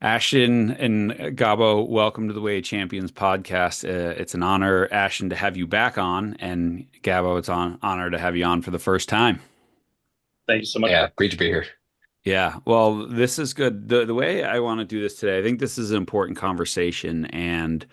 Ashton and Gabo, welcome to the Way of Champions podcast. It's an honor, Ashton, to have you back on, and Gabo, it's an honor to have you on for the first time. Thank you so much Yeah, for great to be here. Yeah, well, this is good. The way I want to do this today, I think this is an important conversation, and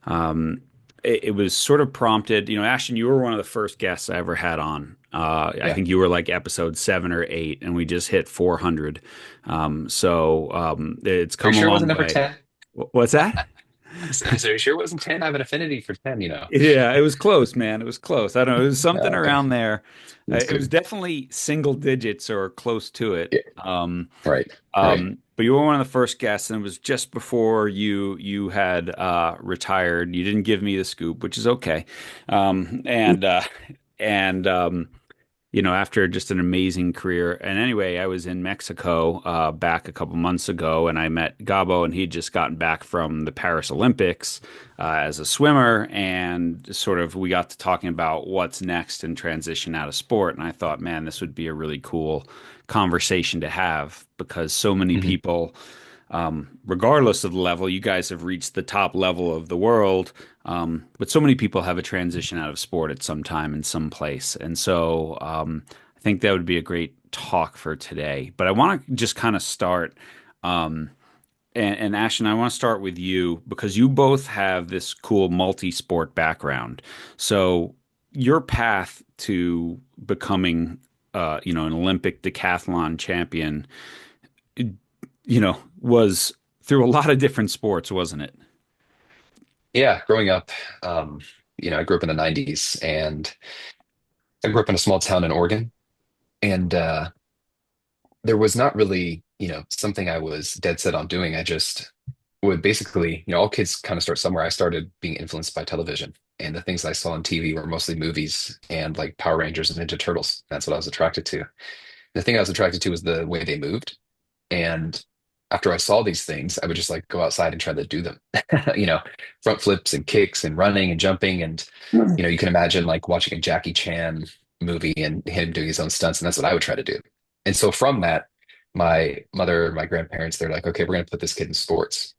um, it was sort of prompted. Ashton, you were one of the first guests I ever had on. I Yeah. think you were like episode 7 or 8, and we just hit 400. It's Are you come a sure it long wasn't number way. 10? What's that? Are you sure it wasn't 10? I have an affinity for 10. Yeah, it was close, man. It was close. I don't know. It was something Okay. around there. That's It was good. definitely single digits or close to it. Yeah. Right. Right. But you were one of the first guests, and it was just before you had retired. You didn't give me the scoop, which is okay. Um, and uh, and after just an amazing career. And anyway, I was in Mexico back a couple months ago, and I met Gabo, and he'd just gotten back from the Paris Olympics as a swimmer, and sort of we got to talking about what's next and transition out of sport. And I thought, man, this would be a really cool conversation to have because so many Hmm. people regardless of the level, you guys have reached the top level of the world. But so many people have a transition out of sport at some time in some place. And so I think that would be a great talk for today. But I want to just kind of start. Um, and Ashton, I want to start with you because you both have this cool multi-sport background. So your path to becoming, an Olympic decathlon champion was through a lot of different sports, wasn't it? Yeah, growing up, um, I grew up in the 90s and I grew up in a small town in Oregon. And there was not really, something I was dead set on doing. I just would basically, all kids kind of start somewhere. I started being influenced by television. And the things I saw on TV were mostly movies and like Power Rangers and Ninja Turtles. That's what I was attracted to. The thing I was attracted to was the way they moved. And after I saw these things, I would just like go outside and try to do them, you know, front flips and kicks and running and jumping. And, you can imagine like watching a Jackie Chan movie and him doing his own stunts. And that's what I would try to do. And so from that, my mother, my grandparents, they're like, okay, we're going to put this kid in sports.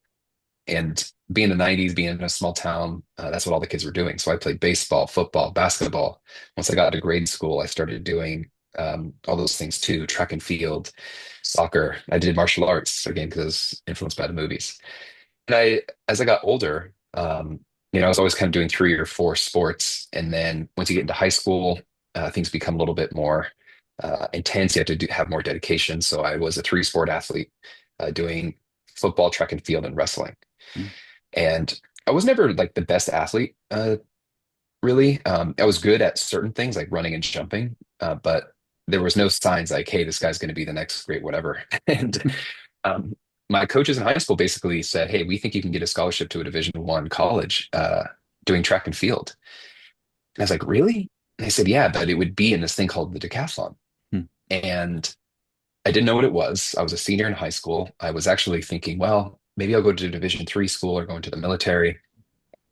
And being in the 90s, being in a small town, that's what all the kids were doing. So I played baseball, football, basketball. Once I got to grade school, I started doing all those things too, track and field, soccer. I did martial arts again because I was influenced by the movies. And as I got older, I was always kind of doing 3 or 4 sports. And then once you get into high school, things become a little bit more intense. You have to have more dedication. So I was a 3 sport athlete, doing football, track and field, and wrestling. And I was never like the best athlete, really. I was good at certain things like running and jumping, but there was no signs like, hey, this guy's going to be the next great whatever. And um, my coaches in high school basically said, hey, we think you can get a scholarship to a Division I college doing track and field. And I was like, really? And they said, yeah, but it would be in this thing called the decathlon. Hmm. And I didn't know what it was. I was a senior in high school. I was actually thinking, well, maybe I'll go to Division III school or go into the military.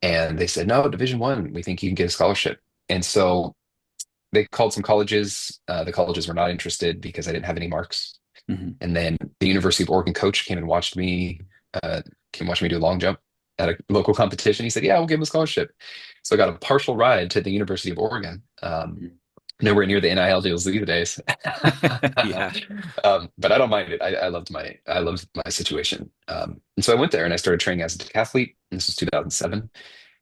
And they said, no, Division I, we think you can get a scholarship. And so they called some colleges. The colleges were not interested because I didn't have any marks. Mhm. And then the University of Oregon coach came and watched me do a long jump at a local competition. He said, yeah, we'll give him a scholarship. So I got a partial ride to the University of Oregon. Nowhere near the NIL deals these days. Yeah. But I don't mind it. I loved my situation. And so I went there and I started training as a decathlete. And this was 2007.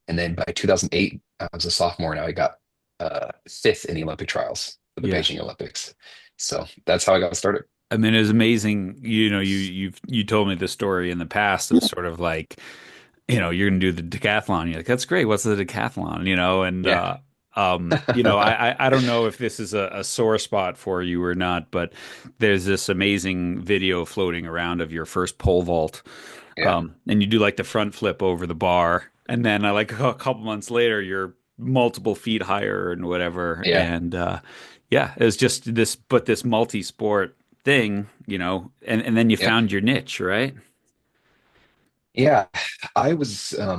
And then by 2008, I was a sophomore. Now I got fifth in the Olympic trials for the Yeah. Beijing Olympics. So that's how I got started. I mean, it was amazing. You told me the story in the past of sort of like, you're gonna do the decathlon. You're like, that's great. What's the decathlon? And Yeah. I don't know if this is a sore spot for you or not, but there's this amazing video floating around of your first pole vault. Yeah. And you do like the front flip over the bar, and then I like a couple months later, you're multiple feet higher and whatever. Yeah. And yeah, it was just this multi-sport thing, and then you Yep. found your niche, right? Yeah. I was, I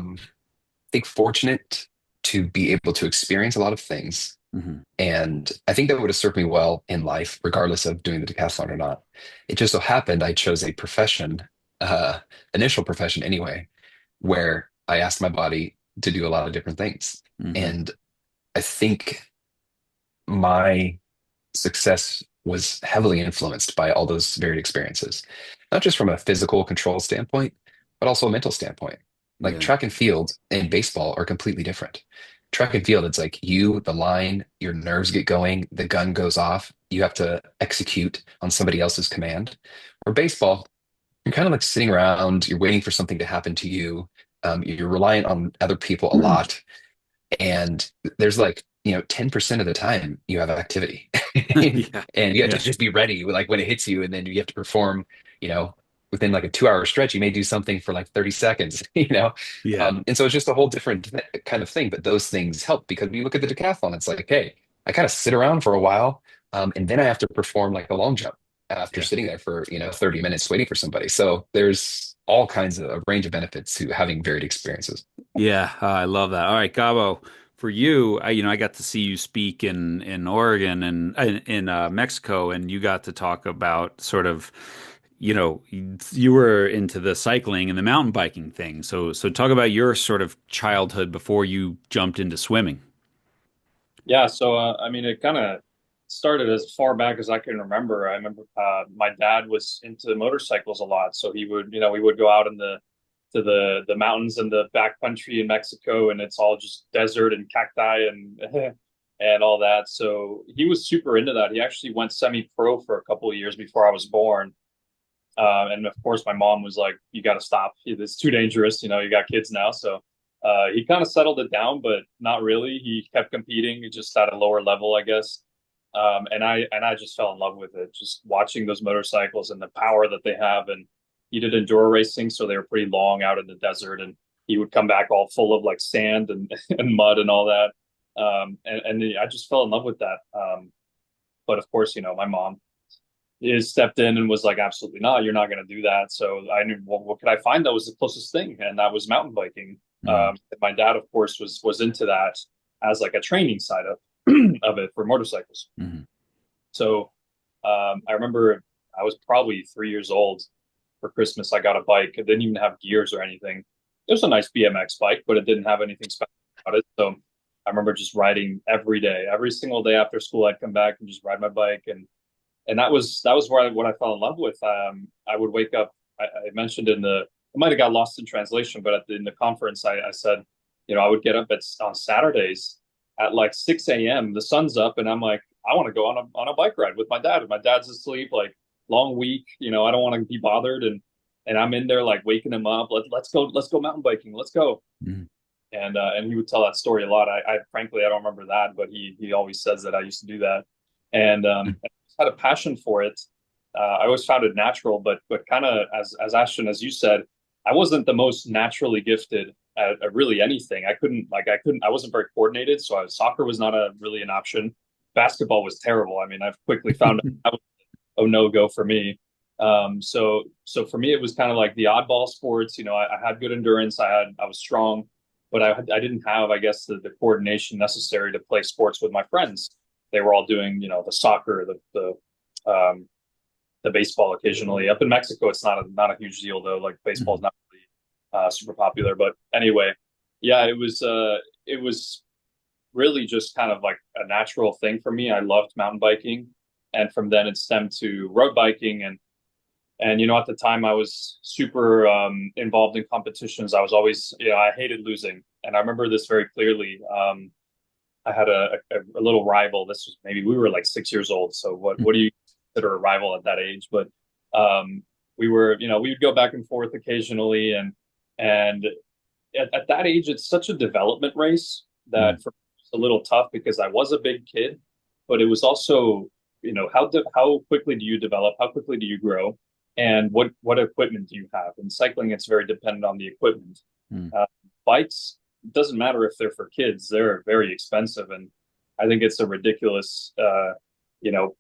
think, fortunate to be able to experience a lot of things. Hmm. And I think that would have served me well in life, regardless of doing the decathlon or not. It just so happened I chose a profession initial profession anyway, where I asked my body to do a lot of different things. Hmm. And I think my success was heavily influenced by all those varied experiences, not just from a physical control standpoint, but also a mental standpoint. Like Yeah. track and field and baseball are completely different. Track and field, it's like you, the line, your nerves get going, the gun goes off, you have to execute on somebody else's command. Or baseball, you're kind of like sitting around, you're waiting for something to happen to you. You're reliant on other people a lot. And there's like, 10% of the time you have activity. Yeah. And you have to Yeah. just be ready like when it hits you, and then you have to perform, you know, within like a 2 hour stretch, you may do something for like 30 seconds, Yeah. And so it's just a whole different kind of thing. But those things help because when you look at the decathlon, it's like, hey, I kind of sit around for a while, and then I have to perform like a long jump after Yeah. sitting there for, 30 minutes waiting for somebody. So there's all kinds of a range of benefits to having varied experiences. Yeah, I love that. All right, Gabo, for you, I got to see you speak in Oregon and in Mexico, and you got to talk about sort of, you were into the cycling and the mountain biking thing. So talk about your sort of childhood before you jumped into swimming. Yeah, so I mean, it kind of started as far back as I can remember. I remember my dad was into motorcycles a lot, so we would go out in the mountains in the backcountry in Mexico, and it's all just desert and cacti and and all that. So he was super into that. He actually went semi-pro for a couple of years before I was born. And of course, my mom was like, "You got to stop. It's too dangerous. You got kids now." So he kind of settled it down, but not really. He kept competing, just at a lower level, I guess. And I just fell in love with it, just watching those motorcycles and the power that they have. And he did enduro racing, so they were pretty long out in the desert, and he would come back all full of like sand and and mud and all that. And I just fell in love with that. But of course, my mom is stepped in and was like, absolutely not, you're not going to do that. So I knew, well, what could I find that was the closest thing, and that was mountain biking. Mm, My dad, of course, was into that as like a training side of of it for motorcycles. mhm. So I remember I was probably 3 years old. For Christmas, I got a bike. It didn't even have gears or anything. It was a nice BMX bike, but it didn't have anything special about it. So I remember just riding every day, every single day after school. I'd come back and just ride my bike, and that was where what I fell in love with. I would wake up. I mentioned it might have got lost in translation, but in the conference, I said, I would get up on Saturdays at like 6 a.m. The sun's up, and I'm like, I want to go on a bike ride with my dad. My dad's asleep, like long week. I don't want to be bothered, and I'm in there like waking him up. Let's go mountain biking. Let's go. Mhm. And he would tell that story a lot. I frankly I don't remember that, but he always says that I used to do that, and I just had a passion for it. I always found it natural, but kind of as Ashton, as you said, I wasn't the most naturally gifted at really anything. I wasn't very coordinated, so soccer was not really an option. Basketball was terrible. I mean, I've quickly found that was a no go for me. So for me, it was kind of like the oddball sports. I had good endurance. I was strong, but I didn't have, I guess, the coordination necessary to play sports with my friends. They were all doing, the soccer, the baseball occasionally. Up in Mexico, it's not a huge deal though. Like baseball is Mhm. not really super popular. But anyway, yeah, it was really just kind of like a natural thing for me. I loved mountain biking, and from then it stemmed to road biking, and at the time I was super involved in competitions. I was always, I hated losing, and I remember this very clearly. I had a little rival. This was maybe we were like 6 years old. So what do you consider a rival at that age? But we were, we would go back and forth occasionally, and at that age, it's such a development race Mhm. that for me, it's a little tough because I was a big kid, but it was also, how quickly do you develop? How quickly do you grow? And what equipment do you have? In cycling, it's very dependent on the equipment. Mhm. Uh, Bikes, it doesn't matter if they're for kids; they're very expensive, and I think it's a ridiculous,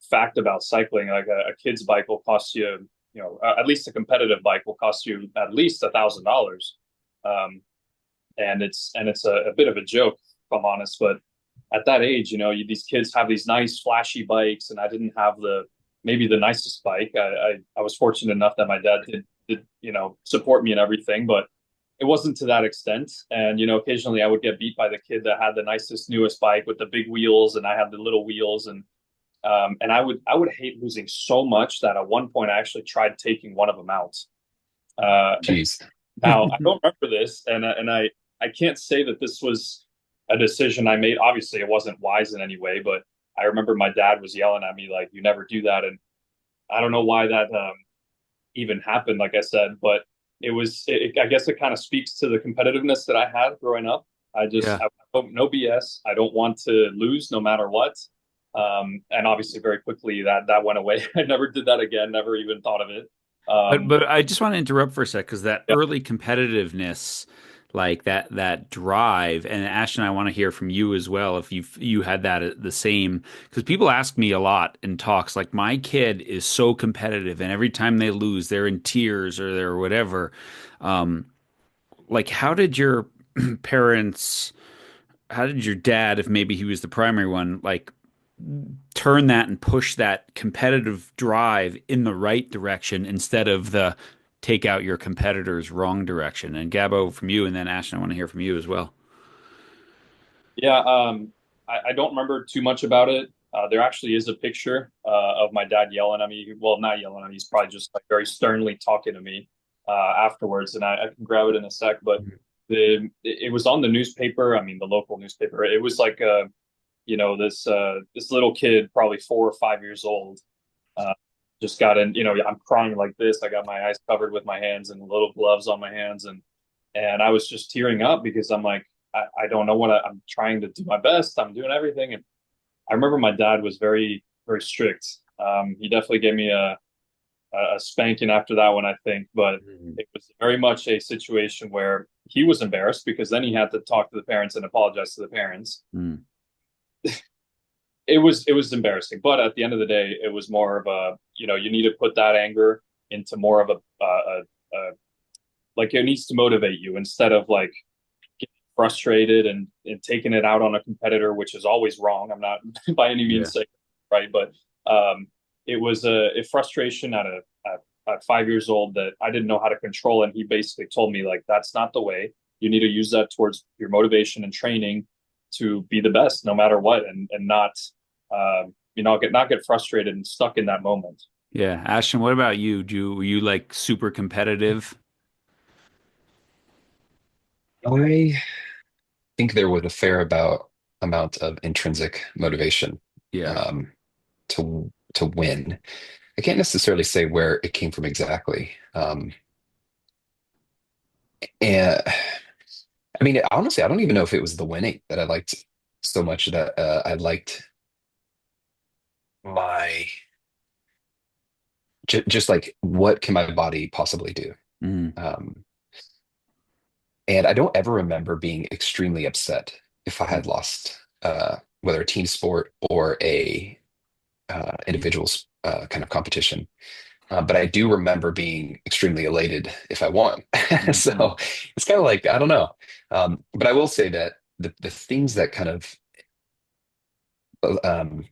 fact about cycling. Like a kid's bike will cost you, at least a competitive bike will cost you at least $1,000. Um, and it's a bit of a joke, if I'm honest. But at that age, these kids have these nice flashy bikes, and I didn't have maybe the nicest bike. I was fortunate enough that my dad did support me and everything, but it wasn't to that extent. And occasionally I would get beat by the kid that had the nicest, newest bike with the big wheels, and I had the little wheels. And I would hate losing so much that at one point I actually tried taking one of them out. Uh, Jeez. Now I don't remember this, and I can't say that this was a decision I made. Obviously, it wasn't wise in any way, but I remember my dad was yelling at me like, "You never do that," and I don't know why that even happened. Like I said, but I guess it kind of speaks to the competitiveness that I had growing up. Yeah. I don't, no BS. I don't want to lose no matter what. And obviously, very quickly that went away. I never did that again. Never even thought of it. Um, But I just want to interrupt for a sec because that yeah, early competitiveness, like that drive, and Ashton, I want to hear from you as well if you had that the same. Because people ask me a lot in talks, like my kid is so competitive, and every time they lose, they're in tears or they're whatever. Um, like, how did your parents? How did your dad, if maybe he was the primary one, like turn that and push that competitive drive in the right direction instead of the take out your competitor's wrong direction? And Gabo, from you, and then Ashton, I want to hear from you as well. yeah. I don't remember too much about it. There actually is a picture of my dad yelling at me. Well, not yelling at me. He's probably just like very sternly talking to me afterwards, and I can grab it in a sec. But it was on the newspaper. I mean, the local newspaper. It was like this little kid, probably 4 or 5 years old, uh, just got in. I'm crying like this. I got my eyes covered with my hands and little gloves on my hands, and I was just tearing up because I'm like, I don't know I'm trying to do my best. I'm doing everything, and I remember my dad was very very strict. He definitely gave me a spanking after that one, I think, but Mhm. it was very much a situation where he was embarrassed because then he had to talk to the parents and apologize to the parents. Mm. It was embarrassing, but at the end of the day, it was more of you need to put that anger into more of a like it needs to motivate you instead of like getting frustrated and taking it out on a competitor, which is always wrong. I'm not by any Yeah. means saying right, but it was a frustration at 5 years old that I didn't know how to control, and he basically told me like that's not the way. You need to use that towards your motivation and training to be the best no matter what, and not not get frustrated and stuck in that moment. Yeah. Ashton, what about you? Were you like super competitive? I think there was a fair about amount of intrinsic motivation Yeah. um, to win. I can't necessarily say where it came from exactly. And I mean, honestly, I don't even know if it was the winning that I liked so much that I liked my just like what can my body possibly do? Mm. Um, and I don't ever remember being extremely upset if I Mm. had lost, whether a team sport or a individuals kind of competition. But I do remember being extremely elated if I won. Mhm. So it's kind of like, I don't know. But I will say that the things that kind of um,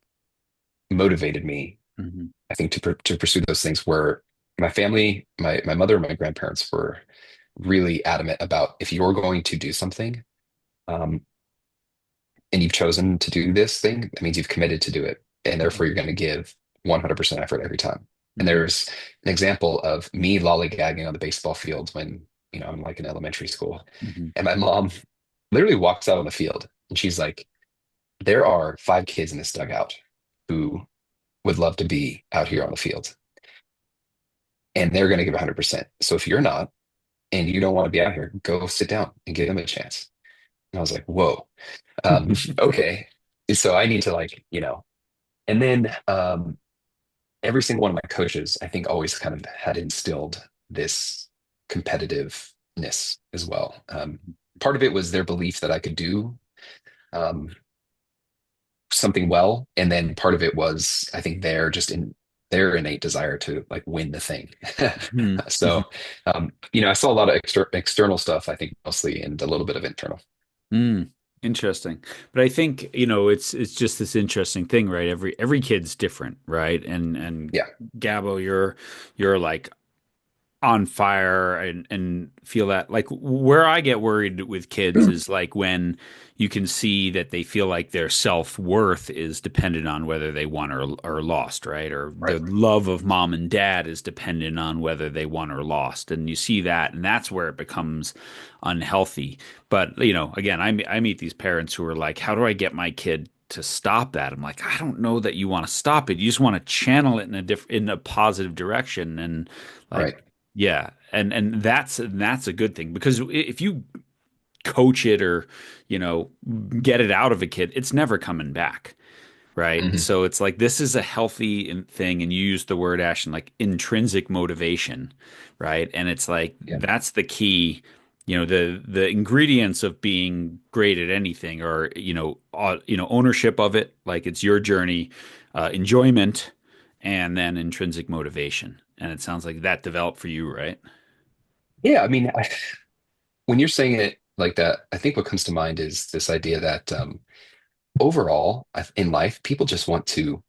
motivated me, Mhm. I think, to pursue those things were my family, my mother and my grandparents were really adamant about if you're going to do something, um, and you've chosen to do this thing, that means you've committed to do it. And therefore you're going to give 100% effort every time. And Mhm. there's an example of me lollygagging on the baseball field when, I'm like in elementary school. Mhm. And my mom literally walks out on the field and she's like, there are 5 kids in this dugout who would love to be out here on the field and they're going to give 100%. So if you're not and you don't want to be out here, go sit down and give them a chance. And I was like, whoa, okay. So I need to like, and then every single one of my coaches, I think, always kind of had instilled this competitiveness as well. Part of it was their belief that I could do um, something well, and then part of it was, I think, their innate desire to like win the thing. Mhm. So, I saw a lot of external stuff, I think, mostly, and a little bit of internal. Mm. Interesting. But I think, it's just this interesting thing, right? Every kid's different, right? And Yeah. Gabo, you're like on fire and feel that, like, where I get worried with kids is like when you can see that they feel like their self-worth is dependent on whether they won or lost, right? Or Right. the love of mom and dad is dependent on whether they won or lost. And you see that, and that's where it becomes unhealthy. But, again, I meet these parents who are like, how do I get my kid to stop that? I'm like, I don't know that you want to stop it. You just want to channel it in a positive direction. And like, Right. yeah, and that's a good thing, because if you coach it or get it out of a kid, it's never coming back, right? Hmm. So it's like this is a healthy thing, and you use the word, Ashton, like intrinsic motivation, right? And it's like Yeah. that's the key. The ingredients of being great at anything are ownership of it, like it's your journey, enjoyment, and then intrinsic motivation. And it sounds like that developed for you, right? Yeah. I mean, when you're saying it like that, I think what comes to mind is this idea that overall in life, people just want to,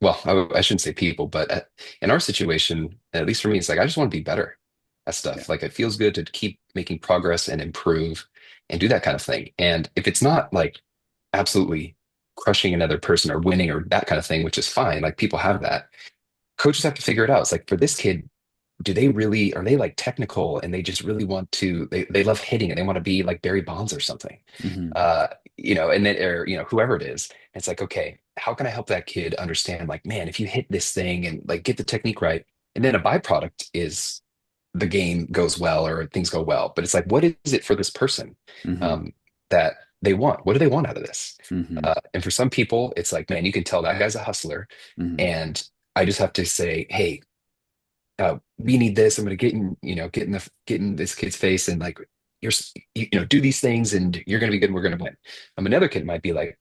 well, I shouldn't say people, but in our situation, at least for me, it's like I just want to be better at Yeah. stuff. Like it feels good to keep making progress and improve and do that kind of thing. And if it's not like absolutely crushing another person or winning or that kind of thing, which is fine, like people have that, coaches have to figure it out. It's like for this kid, are they like technical and they just really want to, they love hitting and they want to be like Barry Bonds or something? Hmm. And then, or, whoever it is, it's like, okay, how can I help that kid understand, like, man, if you hit this thing and like get the technique right, and then a byproduct is the game goes well or things go well. But it's like, what is it for this person Hmm. um, that they want? What do they want out of this? Hmm. And for some people, it's like, man, you can tell that guy's a hustler. Hmm. And I just have to say, hey, we need this. I'm going to get in this kid's face and like, do these things and you're going to be good and we're going to win. Another kid might be like,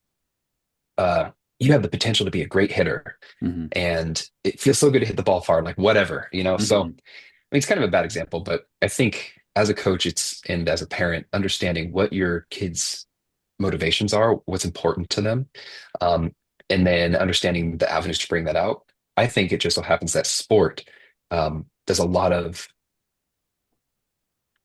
you have the potential to be a great hitter Hmm. and it feels so good to hit the ball far, like whatever. So, I Hmm. mean, it's kind of a bad example, but I think as a coach, and as a parent, understanding what your kids' motivations are, what's important to them, um, and then understanding the avenues to bring that out. I think it just so happens that sport does a lot of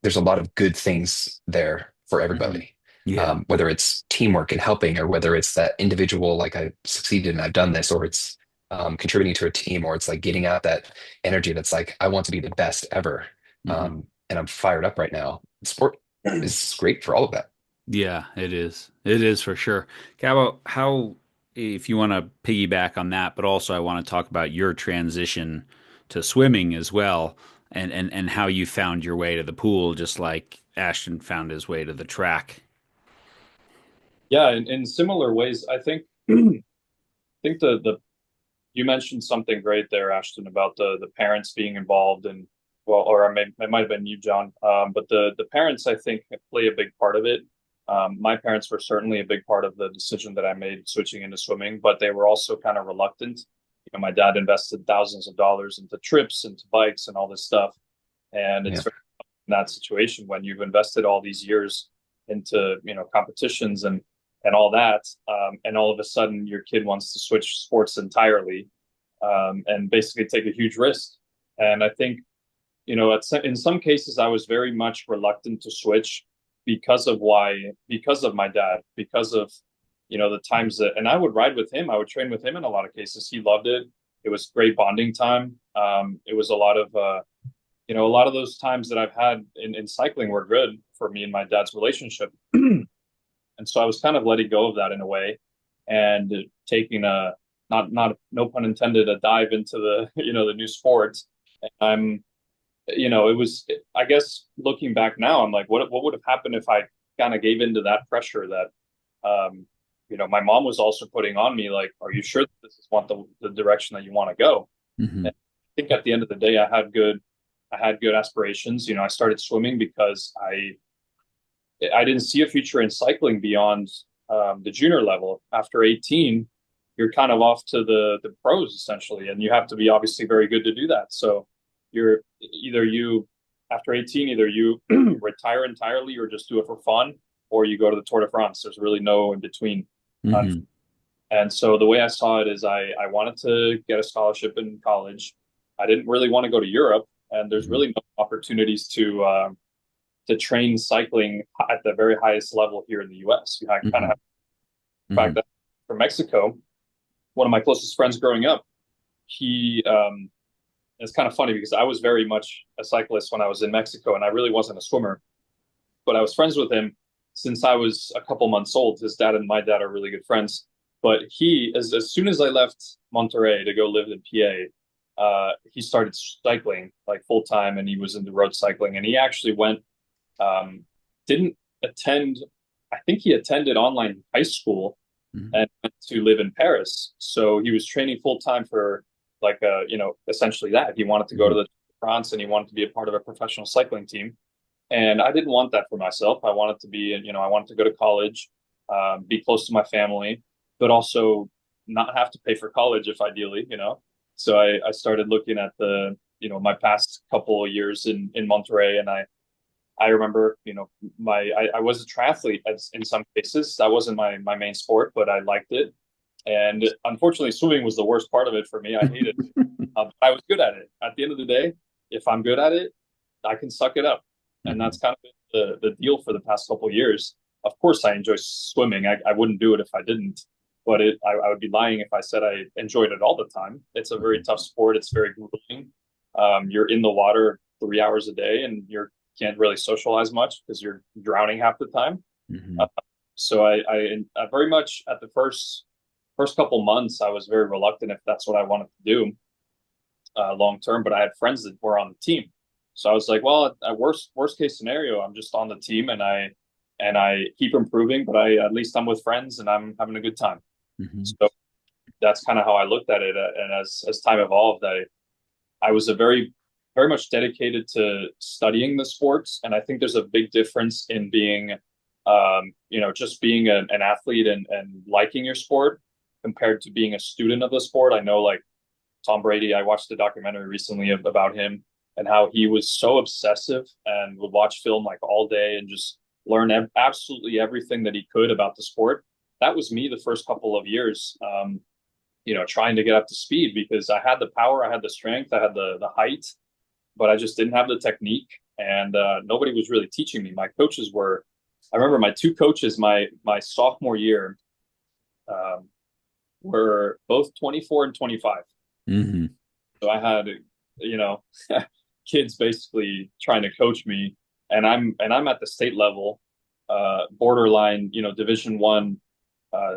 there's a lot of good things there for Hmm. everybody. Yeah. Whether it's teamwork and helping, or whether it's that individual, like I succeeded and I've done this, or it's contributing to a team, or it's like getting out that energy that's like, I want to be the best ever. Hmm. And I'm fired up right now. Sport is great for all of that. Yeah, it is. It is for sure. Gabo, if you want to piggyback on that, but also I want to talk about your transition to swimming as well, and how you found your way to the pool, just like Ashton found his way to the track. Yeah, in similar ways, I think think the you mentioned something great there, Ashton, about the parents being involved and well, or it might have been you, John. But the parents, I think, play a big part of it. My parents were certainly a big part of the decision that I made switching into swimming, but they were also kind of reluctant. My dad invested thousands of dollars into trips, into bikes, and all this stuff, and Yeah. it's very in that situation when you've invested all these years into competitions and all that, and all of a sudden your kid wants to switch sports entirely, and basically take a huge risk. And I think in some cases I was very much reluctant to switch because of my dad, because of the times that, and I would ride with him, I would train with him in a lot of cases. He loved it. It was great bonding time. It was a lot of those times that I've had in cycling were good for me and my dad's relationship. And so I was kind of letting go of that in a way and taking a not no pun intended a dive into the the new sport. And it was, I guess looking back now, I'm like, what would have happened if I kind of gave into that pressure that my mom was also putting on me, like, are you sure that this is the direction that you want to go? Hmm. And I think at the end of the day, I had good aspirations. I started swimming because I didn't see a future in cycling beyond the junior level. After 18, you're kind of off to the pros essentially, and you have to be obviously very good to do that. So you're either you after 18, either you retire entirely or just do it for fun, or you go to the Tour de France. There's really no in between. Hmm. And so the way I saw it is I wanted to get a scholarship in college. I didn't really want to go to Europe, and there's Hmm. really no opportunities to train cycling at the very highest level here in the U.S. You kind of Hmm. have the fact Hmm. that from Mexico, one of my closest friends growing up, he it's kind of funny because I was very much a cyclist when I was in Mexico, and I really wasn't a swimmer, but I was friends with him since I was a couple months old. His dad and my dad are really good friends. But as soon as I left Monterrey to go live in PA, he started cycling like full time, and he was into road cycling. And he actually went, um, didn't attend. I think he attended online high school Hmm. and went to live in Paris. So he was training full time for like essentially that. He wanted to go to Hmm. the France and he wanted to be a part of a professional cycling team. And I didn't want that for myself. I wanted to be, I wanted to go to college, be close to my family, but also not have to pay for college if ideally. So I started looking at my past couple of years in Monterrey, and I remember, I was a triathlete in some cases. That wasn't my main sport, but I liked it. And unfortunately, swimming was the worst part of it for me. I hated it. I was good at it. At the end of the day, if I'm good at it, I can suck it up. And Hmm. that's kind of been the deal for the past couple of years. Of course, I enjoy swimming. I wouldn't do it if I didn't, but I would be lying if I said I enjoyed it all the time. It's a very Hmm. tough sport. It's very grueling. You're in the water 3 hours a day, and you can't really socialize much because you're drowning half the time. Uh, Hmm. so I very much at the first couple months I was very reluctant if that's what I wanted to do long term. But I had friends that were on the team, so I was like, well, at worst case scenario, I'm just on the team and I keep improving, but I at least I'm with friends and I'm having a good time. Hmm. So that's kind of how I looked at it. And as time evolved, I was a very much dedicated to studying the sports, and I think there's a big difference in being just being an athlete and liking your sport compared to being a student of the sport. I know like Tom Brady, I watched a documentary recently about him and how he was so obsessive and would watch film like all day and just learn absolutely everything that he could about the sport. That was me the first couple of years, trying to get up to speed because I had the power, I had the strength, I had the height, but I just didn't have the technique, and nobody was really teaching me. My coaches were, I remember my two coaches, my sophomore year, um, were both 24 and 25. Hmm. So I had, you know, kids basically trying to coach me, and I'm at the state level, borderline, Division 1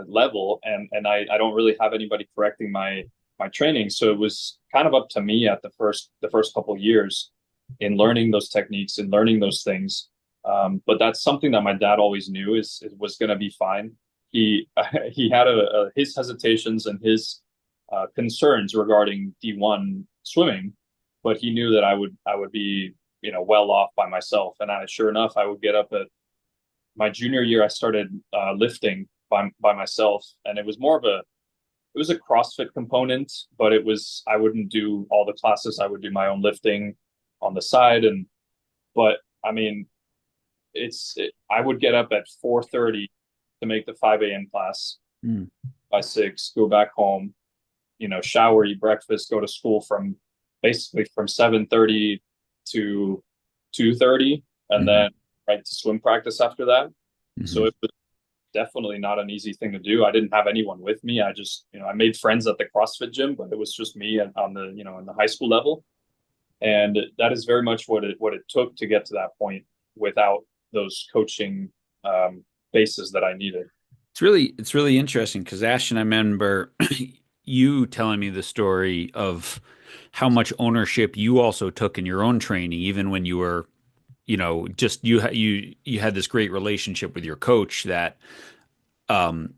level, and I don't really have anybody correcting my training. So it was kind of up to me at the first couple of years in learning those techniques and learning those things. But that's something that my dad always knew is it was going to be fine. He he had his hesitations and his concerns regarding D1 swimming, but he knew that I would be well off by myself. And sure enough, I would get up at my junior year. I started lifting by myself, and it was a CrossFit component, but I wouldn't do all the classes. I would do my own lifting on the side, but I mean, I would get up at 4:30 to make the 5 a.m. class. By 6, go back home, shower, eat breakfast, go to school from basically from 7:30 to 2:30, and Hmm. then right to swim practice after that. So Hmm. it was definitely not an easy thing to do. I didn't have anyone with me. I just, I made friends at the CrossFit gym, but it was just me on the, in the high school level. And that is very much what it took to get to that point without those coaching bases that I needed. It's really interesting because Ashton, I remember you telling me the story of how much ownership you also took in your own training, even when you were, just you had this great relationship with your coach that um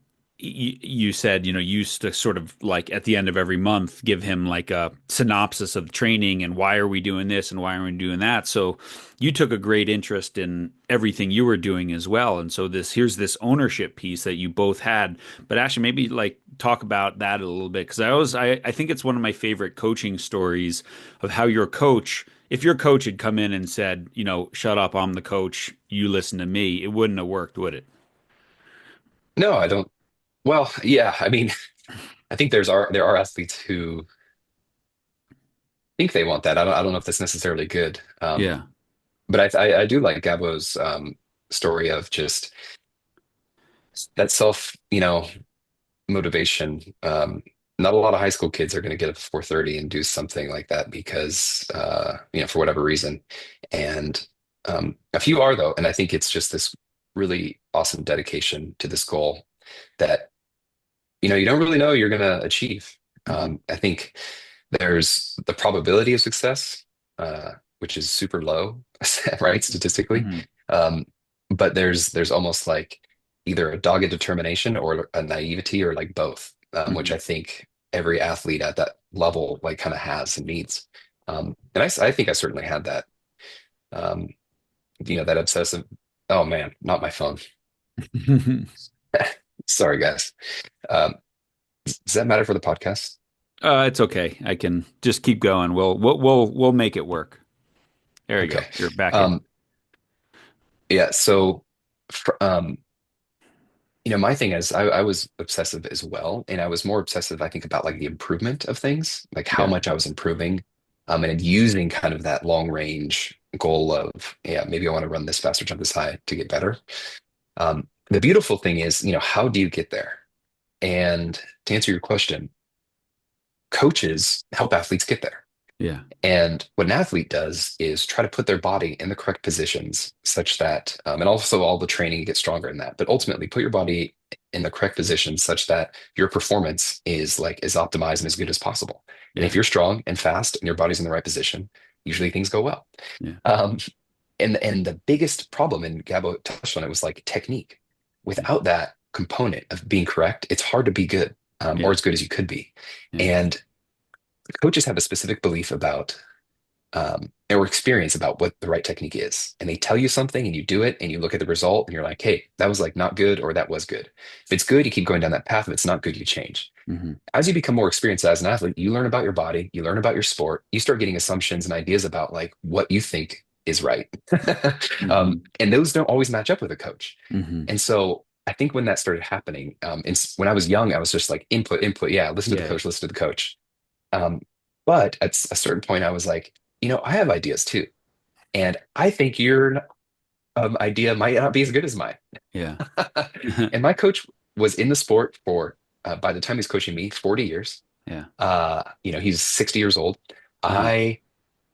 you said, you used to sort of like at the end of every month give him like a synopsis of training and why are we doing this and why are we doing that. So you took a great interest in everything you were doing as well. And so here's this ownership piece that you both had. But actually, maybe like talk about that a little bit because I think it's one of my favorite coaching stories of how your coach. If your coach had come in and said, shut up, I'm the coach, you listen to me, it wouldn't have worked, would it? No, I don't. Well, yeah, I mean, I think there are athletes who think they want that. I don't know if that's necessarily good. Yeah. But I do like Gabo's story of just that self, motivation. Not a lot of high school kids are going to get up at 4:30 and do something like that because, for whatever reason. And a few are though, and I think it's just this really awesome dedication to this goal that, you don't really know you're going to achieve. Hmm. I think there's the probability of success, which is super low, right, statistically. Hmm. Um, but there's almost like either a dogged determination or a naivety or like both, which Hmm. I think every athlete at that level like kind of has and needs. And I think I certainly had that. Um, that obsessive. Oh man, not my phone. Sorry, guys. Um, does that matter for the podcast? It's okay. I can just keep going. We'll make it work. There you go. Okay. You're back in. Um, yeah. So, my thing is I was obsessive as well, and I was more obsessive, I think, about like the improvement of things, like how Yeah. much I was improving, and using kind of that long range goal of, yeah, maybe I want to run this faster, jump this high to get better. The beautiful thing is, how do you get there? And to answer your question, coaches help athletes get there. Yeah. And what an athlete does is try to put their body in the correct positions such that, and also all the training gets stronger in that, but ultimately put your body in the correct position such that your performance is like as optimized and as good as possible. And if Yeah. you're strong and fast and your body's in the right position, usually things go well. Yeah. Um, and the biggest problem, and Gabo touched on it, was like technique. Without that component of being correct, it's hard to be good, or Yeah. as good as you could be. Yeah. And coaches have a specific belief about or experience about what the right technique is. And they tell you something and you do it and you look at the result and you're like, hey, that was like not good or that was good. If it's good, you keep going down that path. If it's not good, you change. Hmm. As you become more experienced as an athlete, you learn about your body, you learn about your sport, you start getting assumptions and ideas about like what you think is right. Hmm. And those don't always match up with a coach. Hmm. And so I think when that started happening, when I was young, I was just like input, input. Yeah, listen to the Yeah. coach, listen to the coach. Um, but at a certain point, I was like, I have ideas too. And I think your idea might not be as good as mine. Yeah. And my coach was in the sport for, by the time he's coaching me, 40 years. Yeah. He's 60 years old. Wow. I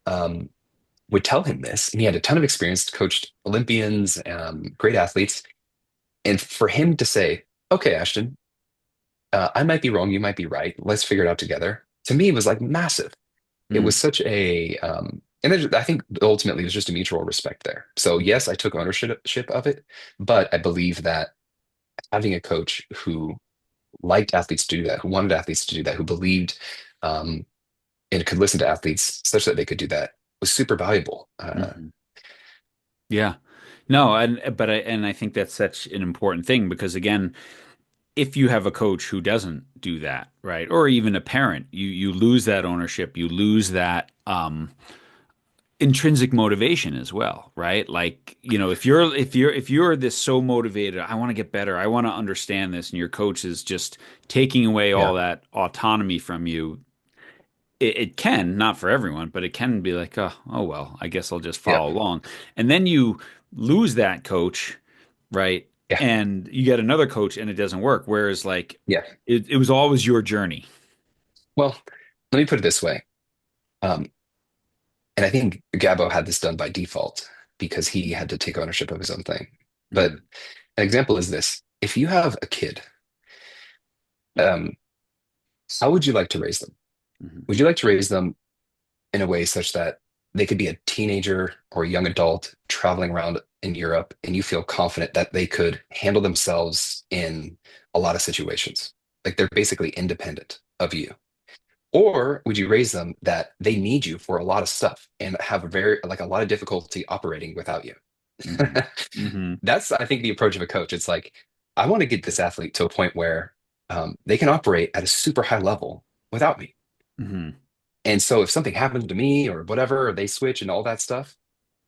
um, would tell him this, and he had a ton of experience, coached Olympians, great athletes. And for him to say, okay, Ashton, I might be wrong, you might be right. Let's figure it out together. To me, it was like massive. It was Mm. such a and I think ultimately there's just a mutual respect there. So yes, I took ownership of it, but I believe that having a coach who liked athletes to do that, who wanted athletes to do that, who believed um, and could listen to athletes such that they could do that was super valuable. Hmm. Yeah. No, and I think that's such an important thing because again, if you have a coach who doesn't do that, right, or even a parent, you lose that ownership, you lose that intrinsic motivation as well, right? Like, if you're this so motivated, I want to get better, I want to understand this, and your coach is just taking away Yeah, all that autonomy from you, it can, not for everyone, but it can be like, oh well, I guess I'll just yeah, follow along. And then you lose that coach, right? yeah, And you get another coach and it doesn't work. Whereas like yeah. it was always your journey. Well, let me put it this way. Um, and I think Gabo had this done by default because he had to take ownership of his own thing. But Mhm. an example is this: if you have a kid, um, how would you like to raise them? Mhm. Would you like to raise them in a way such that they could be a teenager or a young adult traveling around in Europe and you feel confident that they could handle themselves in a lot of situations? Like they're basically independent of you. Or would you raise them that they need you for a lot of stuff and have like a lot of difficulty operating without you? Hmm. Hmm. That's, I think, the approach of a coach. It's like, I want to get this athlete to a point where they can operate at a super high level without me. Hmm. And so if something happened to me or whatever, or they switch and all that stuff,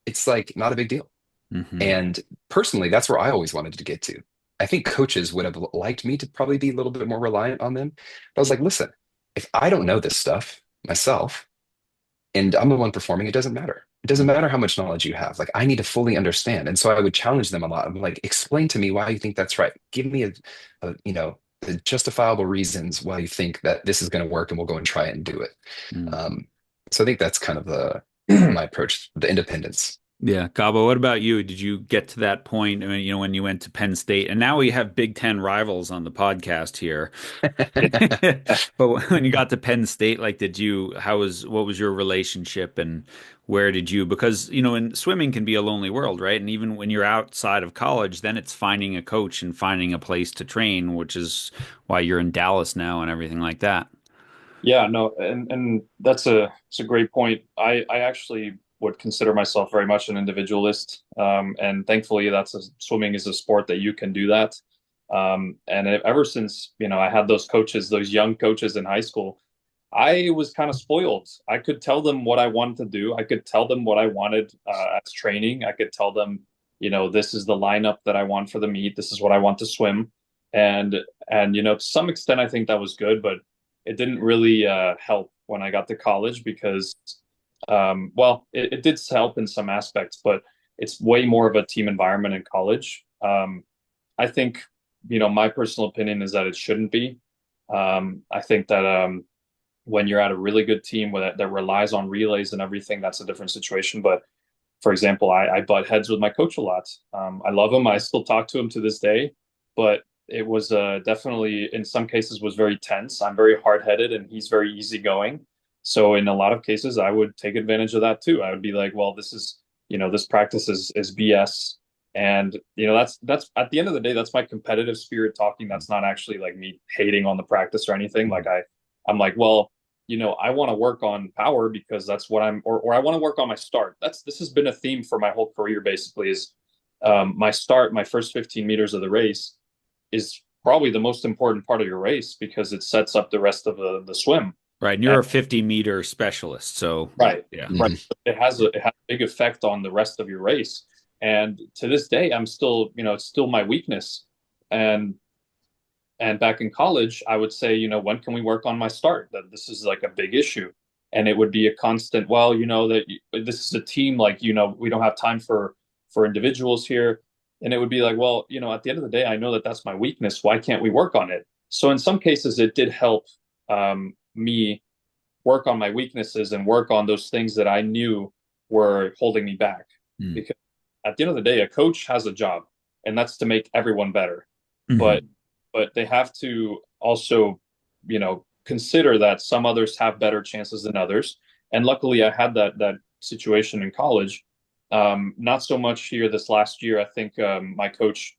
it's like not a big deal. Hmm. And personally, that's where I always wanted to get to. I think coaches would have liked me to probably be a little bit more reliant on them. But I was like, listen, if I don't know this stuff myself and I'm the one performing, it doesn't matter. It doesn't matter how much knowledge you have. Like, I need to fully understand. And so I would challenge them a lot. I'm like, explain to me why you think that's right. Give me the justifiable reasons why you think that this is going to work, and we'll go and try it and do it. Hmm. Um, so I think that's kind of the my approach, the independence. Yeah, Gabo, what about you? Did you get to that point? I mean, when you went to Penn State, and now we have Big Ten rivals on the podcast here. But when you got to Penn State, like, what was your relationship and where did you, because, and swimming can be a lonely world, right? And even when you're outside of college, then it's finding a coach and finding a place to train, which is why you're in Dallas now and everything like that. Yeah, no, and it's a great point. I actually would consider myself very much an individualist, and thankfully, swimming is a sport that you can do that. And ever since I had those coaches, those young coaches in high school, I was kind of spoiled. I could tell them what I wanted to do. I could tell them what I wanted as training. I could tell them, this is the lineup that I want for the meet. This is what I want to swim, and to some extent, I think that was good, but it didn't really help when I got to college because, well, it did help in some aspects, but it's way more of a team environment in college. I think, my personal opinion is that it shouldn't be. I think that when you're at a really good team that relies on relays and everything, that's a different situation. But for example, I butt heads with my coach a lot. I love him. I still talk to him to this day, but it was definitely in some cases was very tense. I'm very hard-headed and he's very easygoing. So in a lot of cases, I would take advantage of that too. I would be like, well, this practice is BS. And that's at the end of the day, that's my competitive spirit talking. That's not actually like me hating on the practice or anything. Like I'm like, well, I want to work on power because that's what or I want to work on my start. This has been a theme for my whole career basically is my first 15 meters of the race is probably the most important part of your race because it sets up the rest of the swim. Right. And you're And, a 50-meter specialist. So, right, yeah. right. Mhm. It has a big effect on the rest of your race. And to this day, I'm still, it's still my weakness. And back in college, I would say, when can we work on my start? That this is like a big issue. And it would be a constant, well, this is a team, like, we don't have time for individuals here. And it would be like, well, at the end of the day, I know that that's my weakness. Why can't we work on it? So in some cases, it did help me work on my weaknesses and work on those things that I knew were holding me back. Mm. Because at the end of the day, a coach has a job, and that's to make everyone better. But Hmm. they have to also, consider that some others have better chances than others. And luckily, I had that situation in college. Not so much here this last year. I think my coach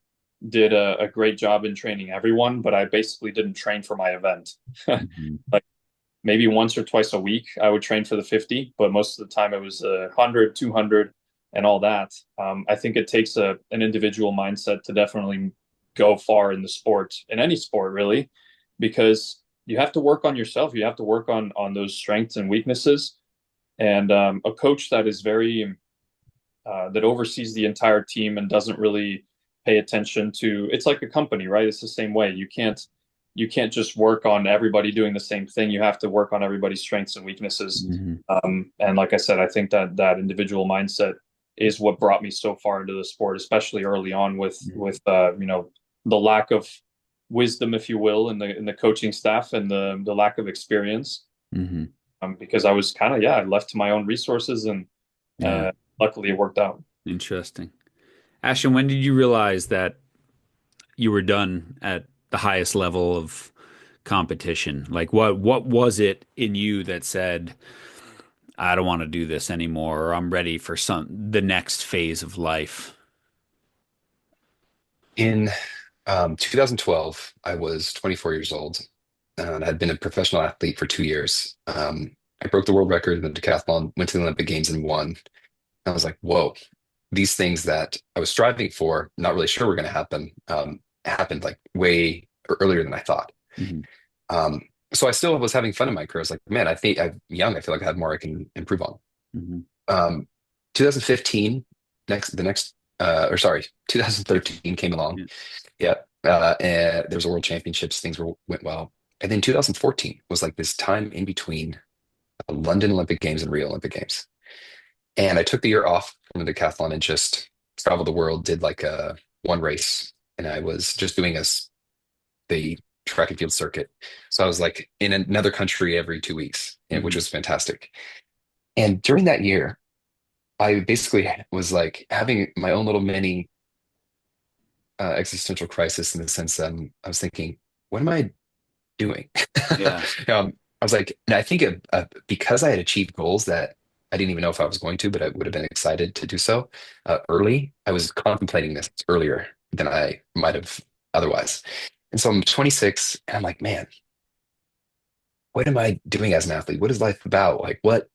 did a great job in training everyone, but I basically didn't train for my event. Hmm. Like maybe once or twice a week, I would train for the 50, but most of the time it was 100, 200, and all that. I think it takes an individual mindset to definitely go far in the sport, in any sport, really, because you have to work on yourself. You have to work on those strengths and weaknesses. And a coach that is very that oversees the entire team and doesn't really pay attention to it's like a company, right? It's the same way. You can't just work on everybody doing the same thing. You have to work on everybody's strengths and weaknesses. Hmm. And like I said, I think that individual mindset is what brought me so far into the sport, especially early on with the lack of wisdom, if you will, in the coaching staff and the lack of experience. Hmm. Because I was kind of left to my own resources, and Yeah. uh, luckily it worked out. Interesting. Ashton, when did you realize that you were done at the highest level of competition? Like what was it in you that said, I don't want to do this anymore, or I'm ready for the next phase of life? In 2012, I was 24 years old, and I'd been a professional athlete for 2 years. I broke the world record in the decathlon, went to the Olympic Games and won. I was like, whoa, these things that I was striving for, not really sure were going to happen, happened like way earlier than I thought. Hmm. Um, so I still was having fun in my career. I was like, man, I think I'm young. I feel like I have more I can improve on. Hmm. 2015, the next, or sorry, 2013 came along. Yeah. Yeah. And there was a world championships, went well. And then 2014 was like this time in between London Olympic Games and Rio Olympic Games. And I took the year off from the decathlon and just traveled the world, did like a one race. And I was just doing the track and field circuit. So I was like in another country every 2 weeks, which Hmm. was fantastic. And during that year, I basically was like having my own little mini existential crisis in the sense that I was thinking, what am I doing? Yeah. I was like, and I think because I had achieved goals that I didn't even know if I was going to, but I would have been excited to do so early. I was contemplating this earlier than I might have otherwise. And so I'm 26, and I'm like, man, what am I doing as an athlete? What is life about? Like, what